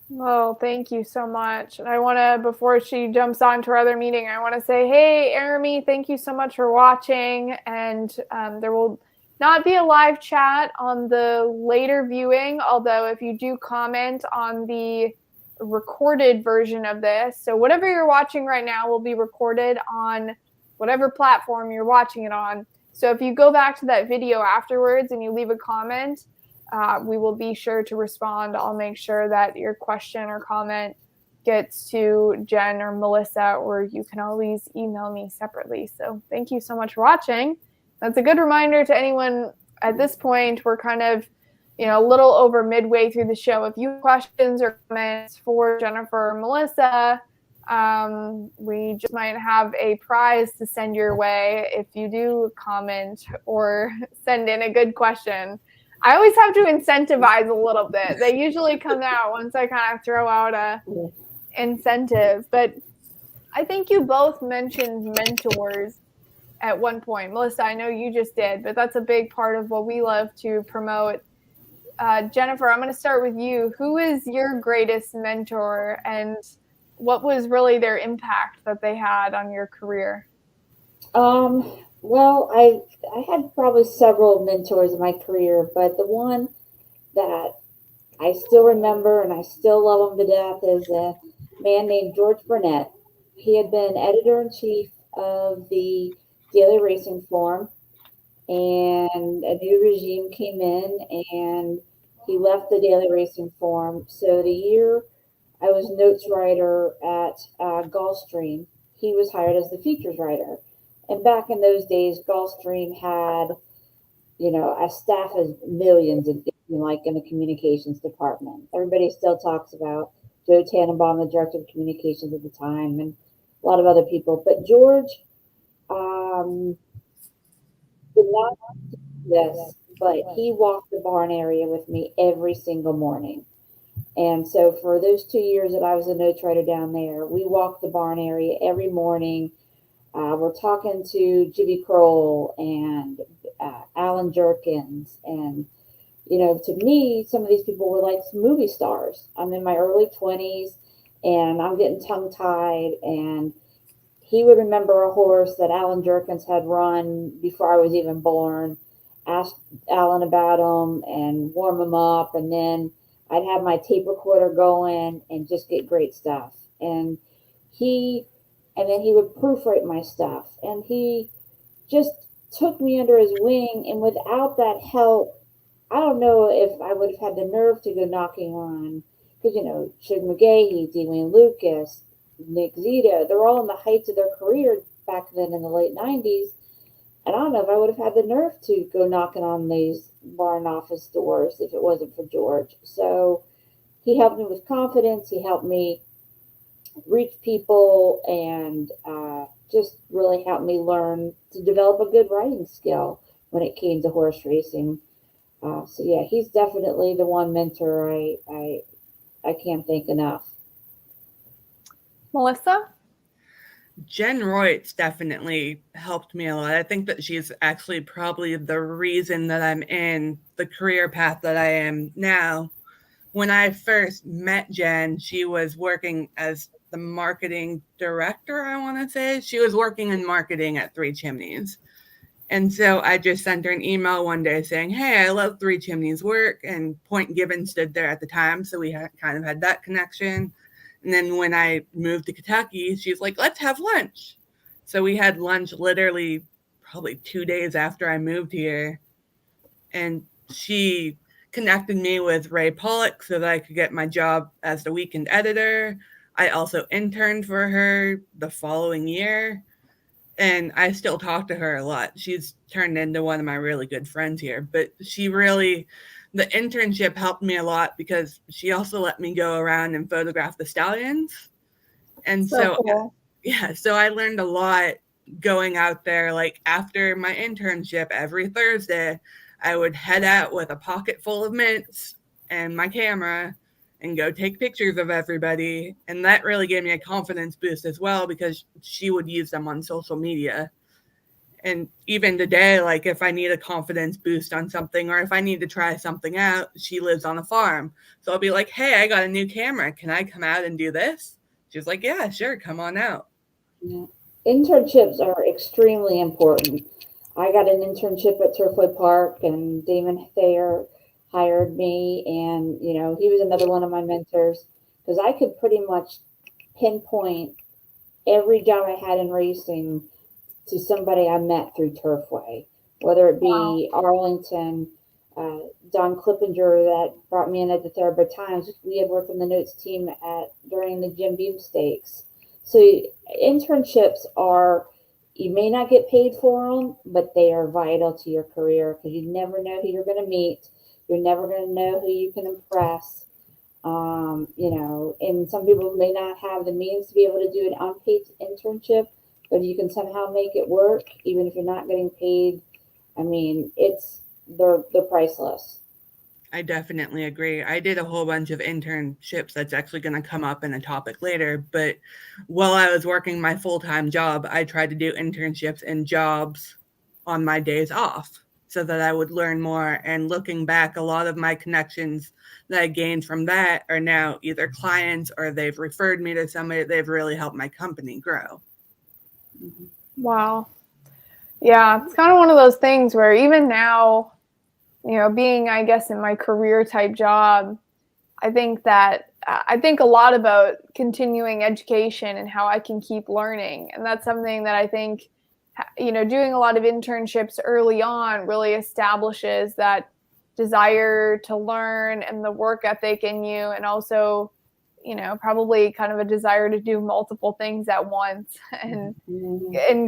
Well, thank you so much. And I want to, before she jumps on to our other meeting, I want to say, hey, Arami, thank you so much for watching. And there will not be a live chat on the later viewing, although if you do comment on the recorded version of this, so whatever you're watching right now will be recorded on whatever platform you're watching it on. So if you go back to that video afterwards and you leave a comment, we will be sure to respond. I'll make sure that your question or comment gets to Jen or Melissa, or you can always email me separately. So thank you so much for watching. That's a good reminder to anyone at this point. We're kind of, a little over midway through the show. If you have questions or comments for Jennifer or Melissa, we just might have a prize to send your way if you do comment or send in a good question. I always have to incentivize a little bit. They usually come out once I kind of throw out a incentive. But I think you both mentioned mentors at one point. Melissa, I know you just did, but that's a big part of what we love to promote. Jennifer, I'm going to start with you. Who is your greatest mentor, and what was really their impact that they had on your career? Well, I had probably several mentors in my career, but the one that I still remember and I still love him to death is a man named George Burnett. He had been editor in chief of the Daily Racing Form, and a new regime came in and he left the Daily Racing Form. So the year I was notes writer at Gulfstream, he was hired as the features writer. And back in those days, Gulfstream had our staff is millions in the communications department. Everybody still talks about Joe Tannenbaum, the director of communications at the time, and a lot of other people. But George um, did not do this, but he walked the barn area with me every single morning. And so for those 2 years that I was a notes writer down there, we walked the barn area every morning. We're talking to Jimmy Kroll and Alan Jerkins. And, to me, some of these people were like movie stars. I'm in my early 20s and I'm getting tongue tied. And he would remember a horse that Alan Jerkins had run before I was even born, ask Alan about him and warm him up. And then I'd have my tape recorder going and just get great stuff. He, and then he would proofread my stuff. And he just took me under his wing. And without that help, I don't know if I would have had the nerve to go knocking on, because, Shug McGahee, Dwayne Lucas, Nick Zito, they're all in the heights of their career back then in the late 90s. And I don't know if I would have had the nerve to go knocking on these barn office doors if it wasn't for George. So he helped me with confidence. He helped me reach people and just really helped me learn to develop a good writing skill when it came to horse racing. So yeah, he's definitely the one mentor I can't thank enough. Melissa? Jen Reutz definitely helped me a lot. I think that she's actually probably the reason that I'm in the career path that I am now. When I first met Jen, she was working as the marketing director, I want to say. She was working in marketing at Three Chimneys. And so I just sent her an email one day saying, hey, I love Three Chimneys' work. And Point Gibbon stood there at the time. So we kind of had that connection. And then when I moved to Kentucky, she's like, let's have lunch. So we had lunch literally probably 2 days after I moved here. And she connected me with Ray Pollock so that I could get my job as the weekend editor. I also interned for her the following year. And I still talk to her a lot. She's turned into one of my really good friends here. But the internship helped me a lot because she also let me go around and photograph the stallions. And so cool. So I learned a lot going out there. Like after my internship, every Thursday, I would head out with a pocket full of mints and my camera and go take pictures of everybody. And that really gave me a confidence boost as well because she would use them on social media. And even today, like if I need a confidence boost on something or if I need to try something out, she lives on a farm. So I'll be like, hey, I got a new camera. Can I come out and do this? She's like, yeah, sure. Come on out. Yeah. Internships are extremely important. I got an internship at Turfway Park, and Damon Thayer hired me, and he was another one of my mentors because I could pretty much pinpoint every job I had in racing to somebody I met through Turfway, whether it be Arlington, Don Clippinger that brought me in at the Thoroughbred Times. We had worked on the notes team during the Jim Beam Stakes. So internships you may not get paid for them, but they are vital to your career because you never know who you're going to meet. You're never going to know who you can impress. And some people may not have the means to be able to do an unpaid internship, but you can somehow make it work, even if you're not getting paid. I mean, they're priceless. I definitely agree. I did a whole bunch of internships that's actually going to come up in a topic later. But while I was working my full-time job, I tried to do internships and jobs on my days off so that I would learn more. And looking back, a lot of my connections that I gained from that are now either clients or they've referred me to somebody. They've really helped my company grow. Wow. Yeah, it's kind of one of those things where even now, being, I guess, in my career type job, I think a lot about continuing education and how I can keep learning. And that's something that I think, doing a lot of internships early on really establishes that desire to learn and the work ethic in you. And also, probably kind of a desire to do multiple things at once and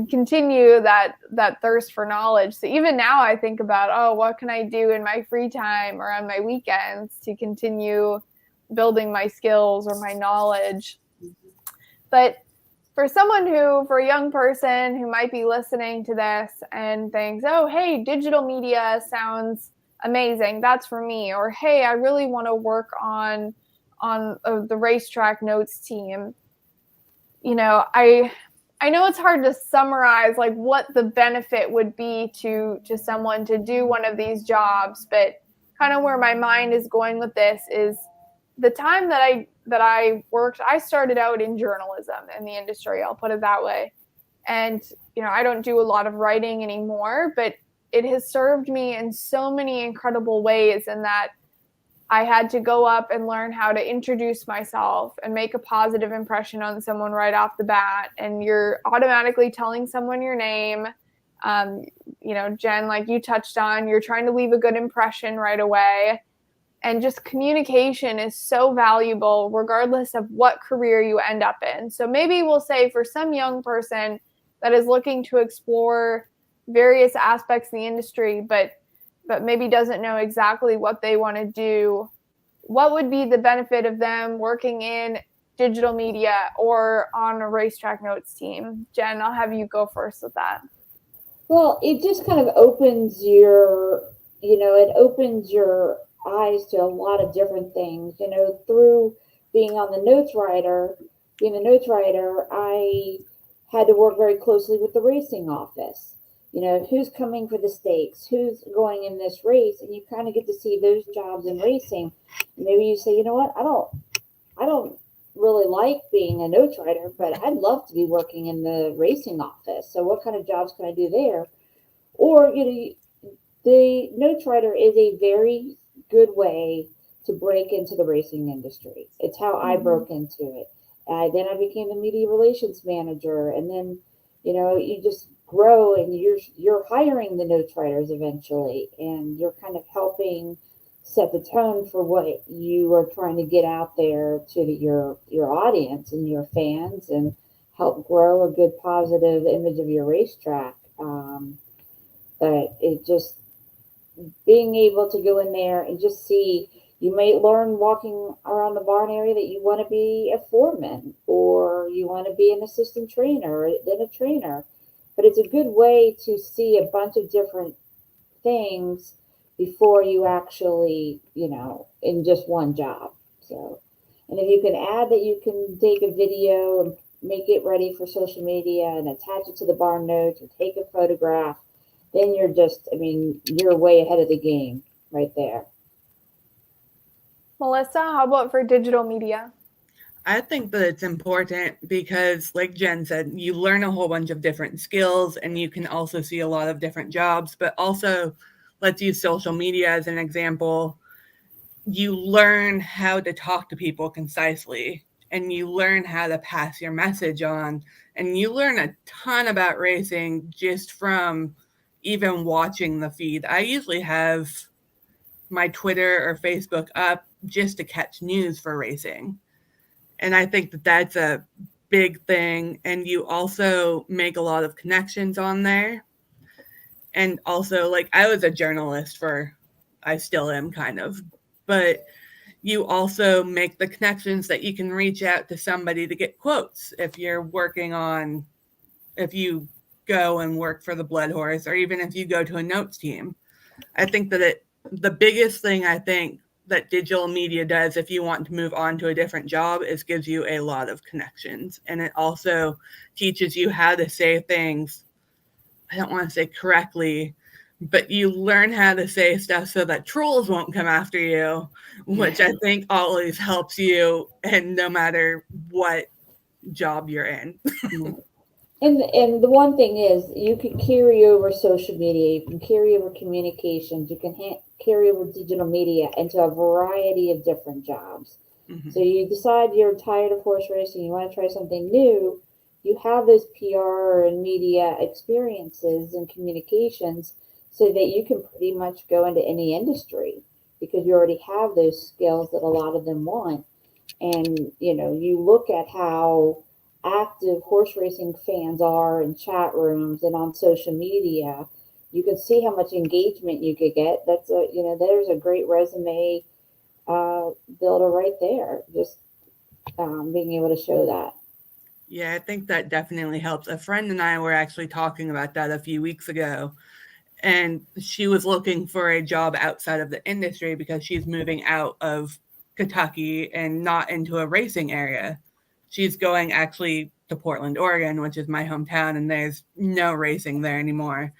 continue that thirst for knowledge. So even now I think about, oh, what can I do in my free time or on my weekends to continue building my skills or my knowledge. But for a young person who might be listening to this and thinks, oh, hey, digital media sounds amazing, that's for me. Or, hey, I really want to work on the Racetrack notes team. I know it's hard to summarize like what the benefit would be to someone to do one of these jobs, but kind of where my mind is going with this is the time that I worked, I started out in journalism in the industry, I'll put it that way. And, I don't do a lot of writing anymore, but it has served me in so many incredible ways in that I had to go up and learn how to introduce myself and make a positive impression on someone right off the bat. And you're automatically telling someone your name. Jen, like you touched on, you're trying to leave a good impression right away. And just communication is so valuable regardless of what career you end up in. So maybe we'll say for some young person that is looking to explore various aspects of the industry, but maybe doesn't know exactly what they want to do, what would be the benefit of them working in digital media or on a Racetrack notes team? Jen, I'll have you go first with that. Well, it just kind of opens your eyes to a lot of different things, through being on being a notes writer, I had to work very closely with the racing office. Who's coming for the stakes, who's going in this race, and you kind of get to see those jobs in racing. Maybe you say, you know what, I don't really like being a notes writer, but I'd love to be working in the racing office. So what kind of jobs can I do there? Or, the notes writer is a very good way to break into the racing industry. It's how I broke into it. Then I became the media relations manager, and then, you just grow and you're hiring the notes writers eventually, and you're kind of helping set the tone for what you are trying to get out there to your audience and your fans, and help grow a good positive image of your racetrack. But it just being able to go in there and just see, you may learn walking around the barn area that you want to be a foreman, or you want to be an assistant trainer, or then a trainer. But it's a good way to see a bunch of different things before you actually, in just one job. So, and if you can add that you can take a video and make it ready for social media and attach it to the barn notes or take a photograph, then you're way ahead of the game right there. Melissa, how about for digital media? I think that it's important because, like Jen said, you learn a whole bunch of different skills, and you can also see a lot of different jobs. But also, let's use social media as an example. You learn how to talk to people concisely, and you learn how to pass your message on, and you learn a ton about racing just from even watching the feed. I usually have my Twitter or Facebook up just to catch news for racing. And I think that that's a big thing. And you also make a lot of connections on there. And also, like, I was a journalist I still am kind of, but you also make the connections that you can reach out to somebody to get quotes if you go and work for the Blood Horse, or even if you go to a notes team. I think that the biggest thing I think that digital media does if you want to move on to a different job is gives you a lot of connections. And it also teaches you how to say things, I don't want to say correctly, but you learn how to say stuff so that trolls won't come after you, which I think always helps you, and no matter what job you're in. And the one thing is, you can carry over social media, you can carry over communications, you can carry over digital media into a variety of different jobs. Mm-hmm. So you decide you're tired of horse racing, you want to try something new, you have those PR and media experiences and communications so that you can pretty much go into any industry because you already have those skills that a lot of them want. And, you look at how active horse racing fans are in chat rooms and on social media, you can see how much engagement you could get. There's a great resume builder right there. Just being able to show that. Yeah, I think that definitely helps. A friend and I were actually talking about that a few weeks ago, and she was looking for a job outside of the industry because she's moving out of Kentucky and not into a racing area. She's going actually to Portland, Oregon, which is my hometown, and there's no racing there anymore.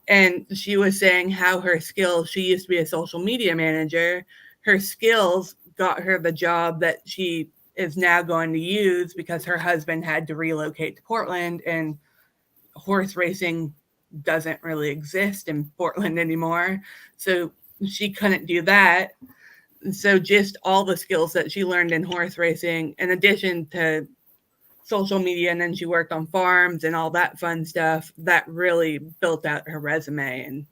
And she was saying how her skills, she used to be a social media manager, her skills got her the job that she is now going to use because her husband had to relocate to Portland, and horse racing doesn't really exist in Portland anymore. So she couldn't do that. So just all the skills that she learned in horse racing, in addition to social media, and then she worked on farms and all that fun stuff, that really built out her resume and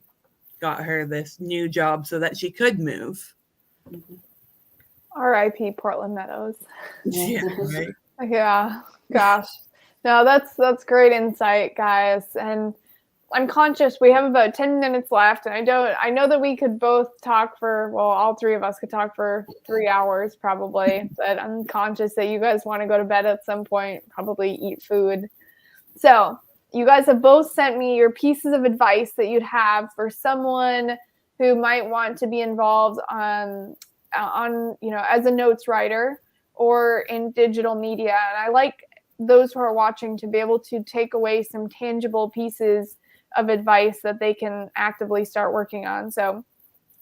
got her this new job so that she could move. R.I.P. Portland Meadows. Yeah, right. Yeah, gosh. No, that's great insight, guys. And I'm conscious we have about 10 minutes left, and I know that we could both talk for, well, all three of us could talk for 3 hours probably, but I'm conscious that you guys want to go to bed at some point, probably eat food. So you guys have both sent me your pieces of advice that you'd have for someone who might want to be involved on as a notes writer or in digital media. And I like those who are watching to be able to take away some tangible pieces of advice that they can actively start working on. So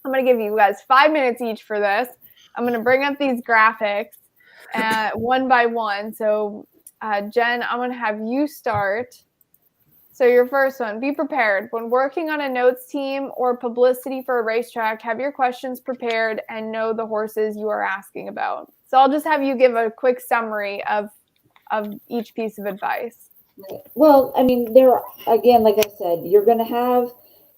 I'm going to give you guys 5 minutes each for this. I'm going to bring up these graphics one by one. So Jen, I'm going to have you start. So your first one, be prepared. When working on a notes team or publicity for a racetrack, have your questions prepared and know the horses you are asking about. So I'll just have you give a quick summary of each piece of advice. Well, I mean, again, like I said, you're going to have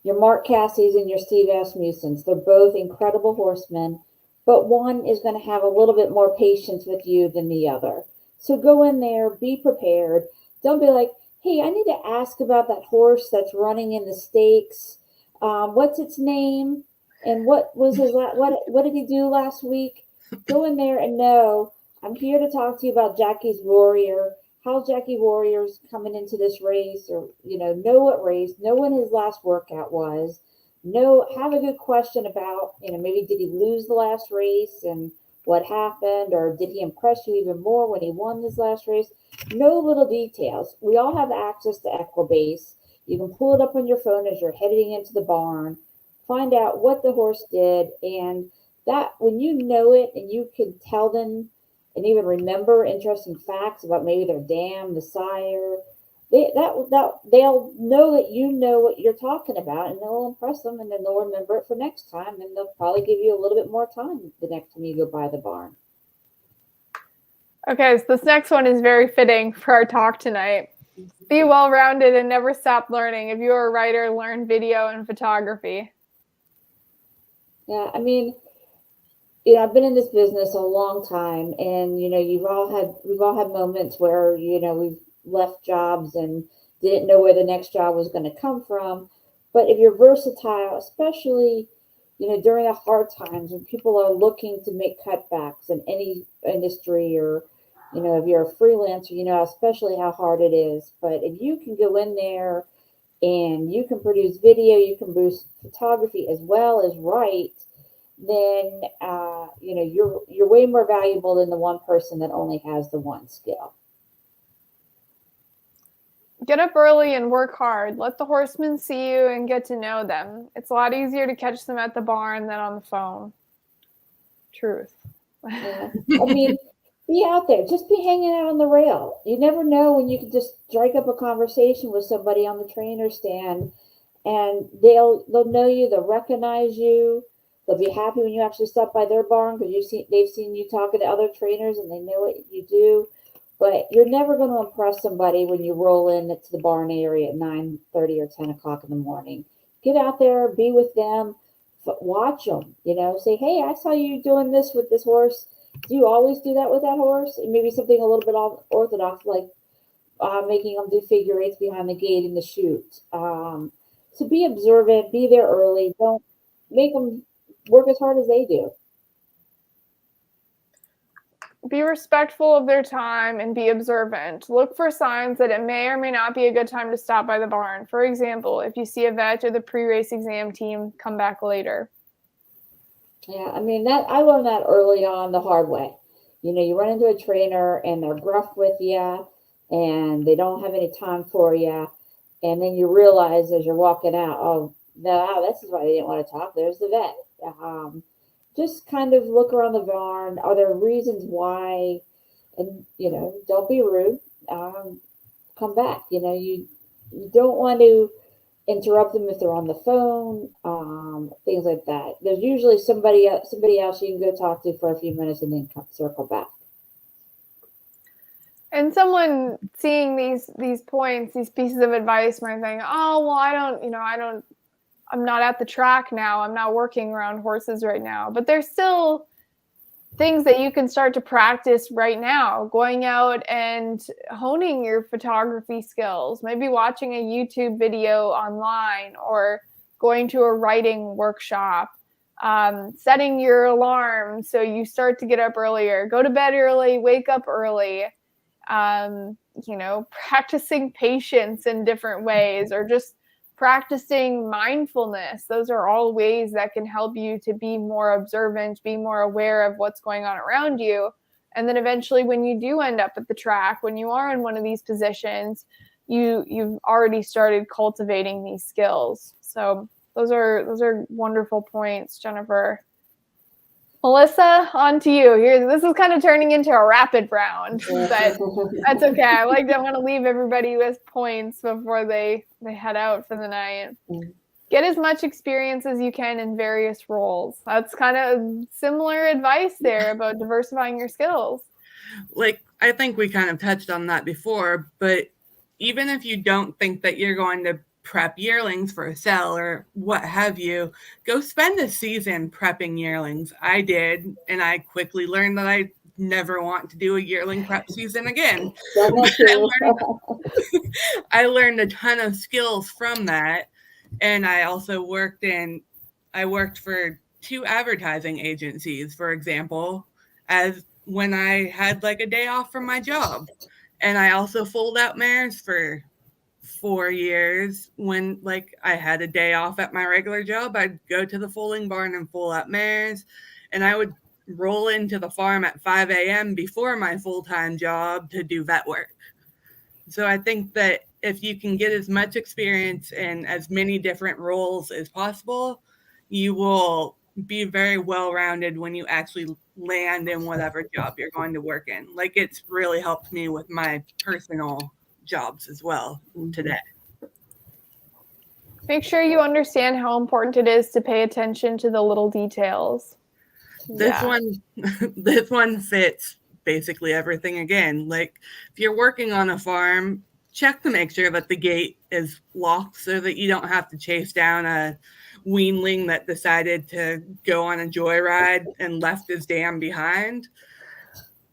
your Mark Cassies and your Steve Asmusens. They're both incredible horsemen, but one is going to have a little bit more patience with you than the other. So go in there, be prepared. Don't be like, hey, I need to ask about that horse that's running in the stakes. What's its name? And what did he do last week? Go in there and know, I'm here to talk to you about Jackie's Warrior. How's Jackie Warrior's coming into this race? Or, know what race, know when his last workout was. Have a good question about, maybe did he lose the last race and what happened? Or did he impress you even more when he won his last race? No little details. We all have access to Equibase. You can pull it up on your phone as you're heading into the barn, find out what the horse did, and that when you know it and you can tell them and even remember interesting facts about maybe their dam, the sire, they'll know that you know what you're talking about, and they'll impress them, and then they'll remember it for next time, and they'll probably give you a little bit more time the next time you go by the barn. Okay, so this next one is very fitting for our talk tonight. Be well-rounded and never stop learning. If you're a writer, learn video and photography. Yeah, I mean, I've been in this business a long time, and we've all had moments where we've left jobs and didn't know where the next job was going to come from. But if you're versatile, especially during the hard times when people are looking to make cutbacks in any industry, or if you're a freelancer, especially how hard it is. But if you can go in there and you can produce video, you can produce photography as well as write, then you're way more valuable than the one person that only has the one skill. Get up early and work hard. Let the horsemen see you and get to know them. It's a lot easier to catch them at the barn than on the phone. Truth. Yeah. I mean, be out there. Just be hanging out on the rail. You never know when you can just strike up a conversation with somebody on the trainer stand, and they'll know you. They'll recognize you. They'll be happy when you actually stop by their barn because they've seen you talking to other trainers and they know what you do. But you're never going to impress somebody when you roll in to the barn area at 9:30 or 10 o'clock in the morning. Get out there, be with them, watch them, say, hey, I saw you doing this with this horse. Do you always do that with that horse? And maybe something a little bit orthodox, like making them do figure eights behind the gate in the chute. So be observant, be there early. Don't make them work as hard as they do. Be respectful of their time and be observant. Look for signs that it may or may not be a good time to stop by the barn. For example, if you see a vet or the pre-race exam team, come back later. Yeah, I mean that I learned that early on the hard way. You run into a trainer and they're gruff with you and they don't have any time for you. And then you realize as you're walking out, oh, no, this is why they didn't want to talk. There's the vet. Just kind of look around the barn. Are there reasons why? And, don't be rude. Come back. You don't want to interrupt them if they're on the phone, things like that. There's usually somebody else you can go talk to for a few minutes and then circle back. And someone seeing these points, these pieces of advice might think, oh, well, I'm not at the track now. I'm not working around horses right now. But there's still things that you can start to practice right now, going out and honing your photography skills, maybe watching a YouTube video online or going to a writing workshop, setting your alarm so you start to get up earlier, go to bed early, wake up early, practicing patience in different ways, or just practicing mindfulness. Those are all ways that can help you to be more observant, be more aware of what's going on around you. And then eventually when you do end up at the track, when you are in one of these positions, you've already started cultivating these skills. So those are wonderful points, Jennifer. Melissa, on to you. This is kind of turning into a rapid round, but that's okay. I want to leave everybody with points before they head out for the night. Get as much experience as you can in various roles. That's kind of similar advice there about diversifying your skills. I think we kind of touched on that before, but even if you don't think that you're going to prep yearlings for a sell or what have you, go spend a season prepping yearlings. I did, and I quickly learned that I never want to do a yearling prep season again. I learned a ton of skills from that, and I also worked for 2 advertising agencies, for example, as when I had a day off from my job. And I also foaled out mares for 4 years. When I had a day off at my regular job, I'd go to the foaling barn and foal out mares, and I would roll into the farm at 5 a.m. before my full-time job to do vet work. So I think that if you can get as much experience in as many different roles as possible, you will be very well-rounded when you actually land in whatever job you're going to work in. It's really helped me with my personal jobs as well today. Make sure you understand how important it is to pay attention to the little details. This one fits basically everything again. If you're working on a farm, check to make sure that the gate is locked so that you don't have to chase down a weanling that decided to go on a joyride and left his dam behind.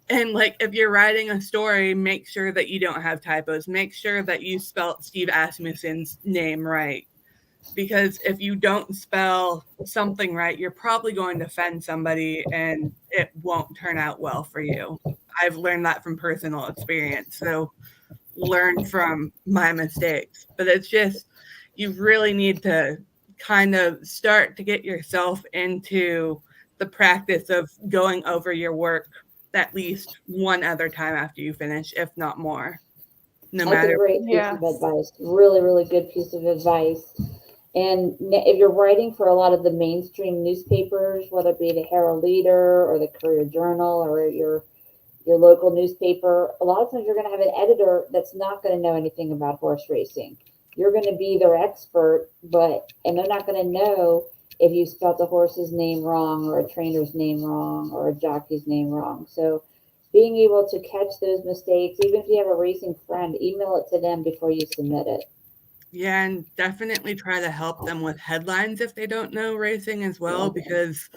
And if you're writing a story, make sure that you don't have typos. Make sure that you spelled Steve Asmussen's name right. Because if you don't spell something right, you're probably going to offend somebody and it won't turn out well for you. I've learned that from personal experience. So learn from my mistakes. But it's just, you really need to kind of start to get yourself into the practice of going over your work at least one other time after you finish, if not more. That's a great piece of advice. Really, really good piece of advice. And if you're writing for a lot of the mainstream newspapers, whether it be the Herald Leader or the Courier Journal or your local newspaper, a lot of times you're going to have an editor that's not going to know anything about horse racing. You're going to be their expert, and they're not going to know if you spelled the horse's name wrong or a trainer's name wrong or a jockey's name wrong. So being able to catch those mistakes, even if you have a racing friend, email it to them before you submit it. Yeah, and definitely try to help them with headlines if they don't know racing as well, because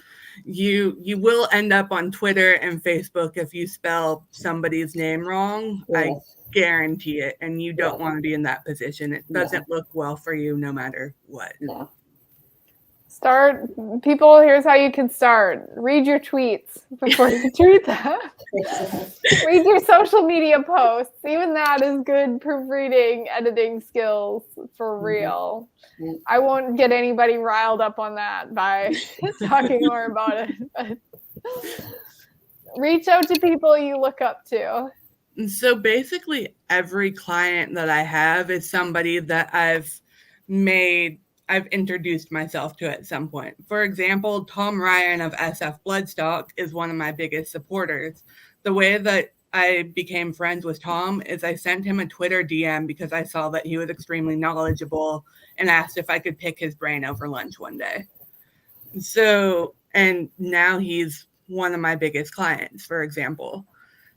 you will end up on Twitter and Facebook if you spell somebody's name wrong. I guarantee it, and you don't want to be in that position. It doesn't look well for you no matter what. No. People, here's how you can start. Read your tweets before you tweet them. Read your social media posts. Even that is good proofreading, editing skills for real. Mm-hmm. I won't get anybody riled up on that by talking more about it. But reach out to people you look up to. So basically, every client that I have is somebody that I've introduced myself to at some point. For example, Tom Ryan of SF Bloodstock is one of my biggest supporters. The way that I became friends with Tom is I sent him a Twitter DM because I saw that he was extremely knowledgeable and asked if I could pick his brain over lunch one day. So, and now he's one of my biggest clients, for example.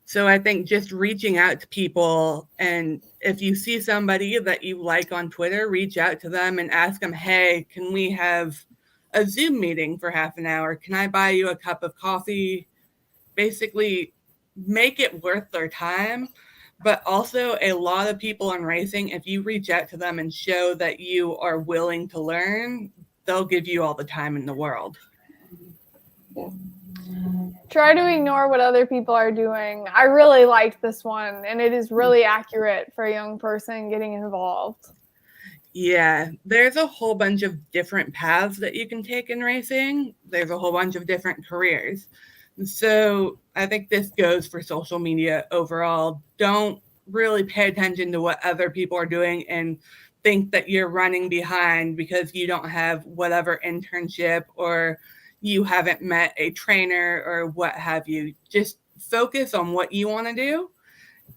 So I think just reaching out to people, and if you see somebody that you like on Twitter, reach out to them and ask them, hey, can we have a Zoom meeting for half an hour? Can I buy you a cup of coffee? Basically, make it worth their time. But also, a lot of people in racing, if you reach out to them and show that you are willing to learn, they'll give you all the time in the world. Yeah. Try to ignore what other people are doing. I really liked this one, and it is really accurate for a young person getting involved. Yeah, there's a whole bunch of different paths that you can take in racing. There's a whole bunch of different careers. So I think this goes for social media overall. Don't really pay attention to what other people are doing and think that you're running behind because you don't have whatever internship or you haven't met a trainer or what have you. Just focus on what you want to do.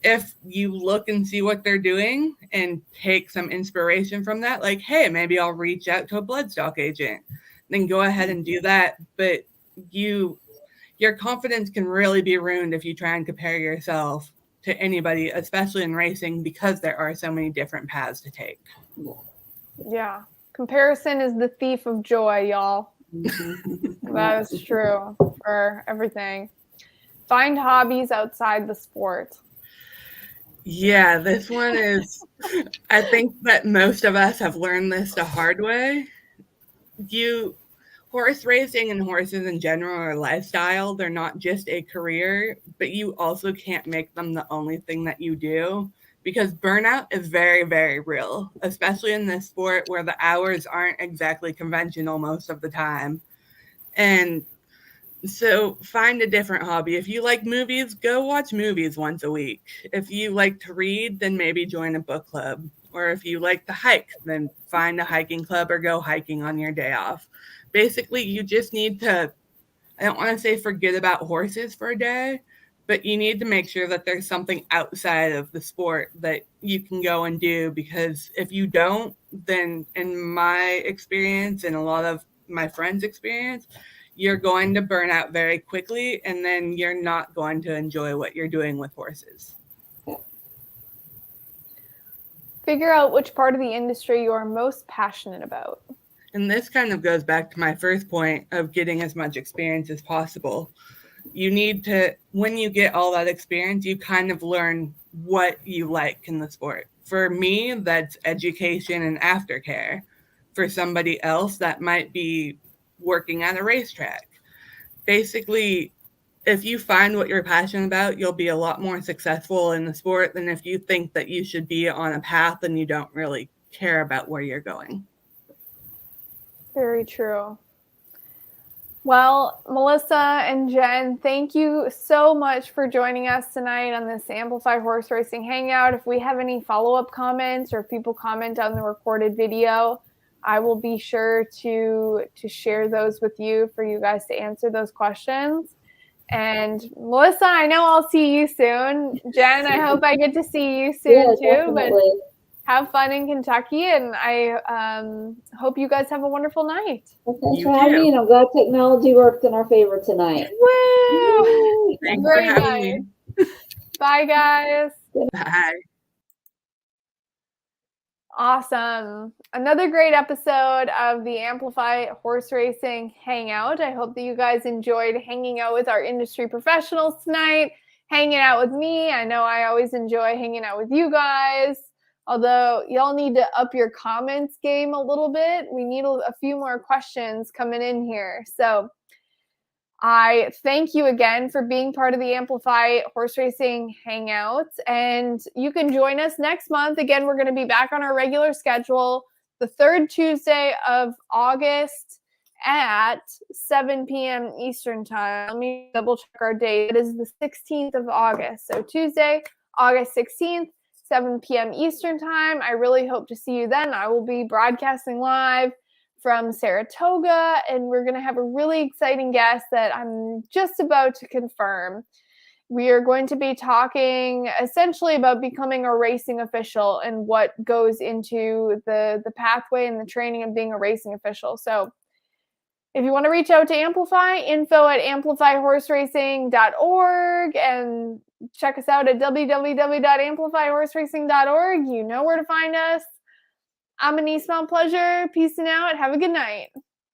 If you look and see what they're doing and take some inspiration from that, like, hey, maybe I'll reach out to a bloodstock agent, then go ahead and do that. But your confidence can really be ruined if you try and compare yourself to anybody, especially in racing, because there are so many different paths to take. Yeah. Comparison is the thief of joy, y'all. That is true for everything. Find hobbies outside the sport. Yeah, this one is, I think that most of us have learned this the hard way. Horse racing and horses in general are a lifestyle. They're not just a career, but you also can't make them the only thing that you do because burnout is very, very real, especially in this sport where the hours aren't exactly conventional most of the time. And so find a different hobby. If you like movies, go watch movies once a week. If you like to read, then maybe join a book club. Or if you like to hike, then find a hiking club or go hiking on your day off. Basically, you just need to, I don't want to say forget about horses for a day, but you need to make sure that there's something outside of the sport that you can go and do, because if you don't, then in my experience and a lot of my friends' experience, you're going to burn out very quickly, and then you're not going to enjoy what you're doing with horses. Figure out which part of the industry you are most passionate about. And this kind of goes back to my first point of getting as much experience as possible. You need to, when you get all that experience, you kind of learn what you like in the sport. For me, that's education and aftercare. For somebody else, that might be working at a racetrack. Basically, if you find what you're passionate about, you'll be a lot more successful in the sport than if you think that you should be on a path and you don't really care about where you're going. Very true. Well, Melissa and Jen, thank you so much for joining us tonight on this Amplify Horse Racing Hangout. If we have any follow-up comments or if people comment on the recorded video, I will be sure to share those with you for you guys to answer those questions. And Melissa, I know I'll see you soon. Jen, I hope I get to see you soon too. Definitely. But have fun in Kentucky, and I hope you guys have a wonderful night. Well, thanks for having me, and I'm glad technology worked in our favor tonight. Woo! Thanks Very for having nice. me. Bye, guys. Bye. Awesome. Another great episode of the Amplify Horse Racing Hangout. I hope that you guys enjoyed hanging out with our industry professionals tonight, hanging out with me. I know I always enjoy hanging out with you guys. Although y'all need to up your comments game a little bit. We need a few more questions coming in here. So I thank you again for being part of the Amplify Horse Racing Hangouts. And you can join us next month. Again, we're going to be back on our regular schedule the third Tuesday of August at 7 p.m. Eastern Time. Let me double check our date. It is the 16th of August. So Tuesday, August 16th, 7 p.m. Eastern Time. I really hope to see you then. I will be broadcasting live from Saratoga, and we're going to have a really exciting guest that I'm just about to confirm. We are going to be talking essentially about becoming a racing official and what goes into the pathway and the training of being a racing official. So if you want to reach out to Amplify, info@amplifyhorseracing.org, and check us out at www.amplifyhorseracing.org. You know where to find us. I'm Anise Mount Pleasure. Peace and out. Have a good night.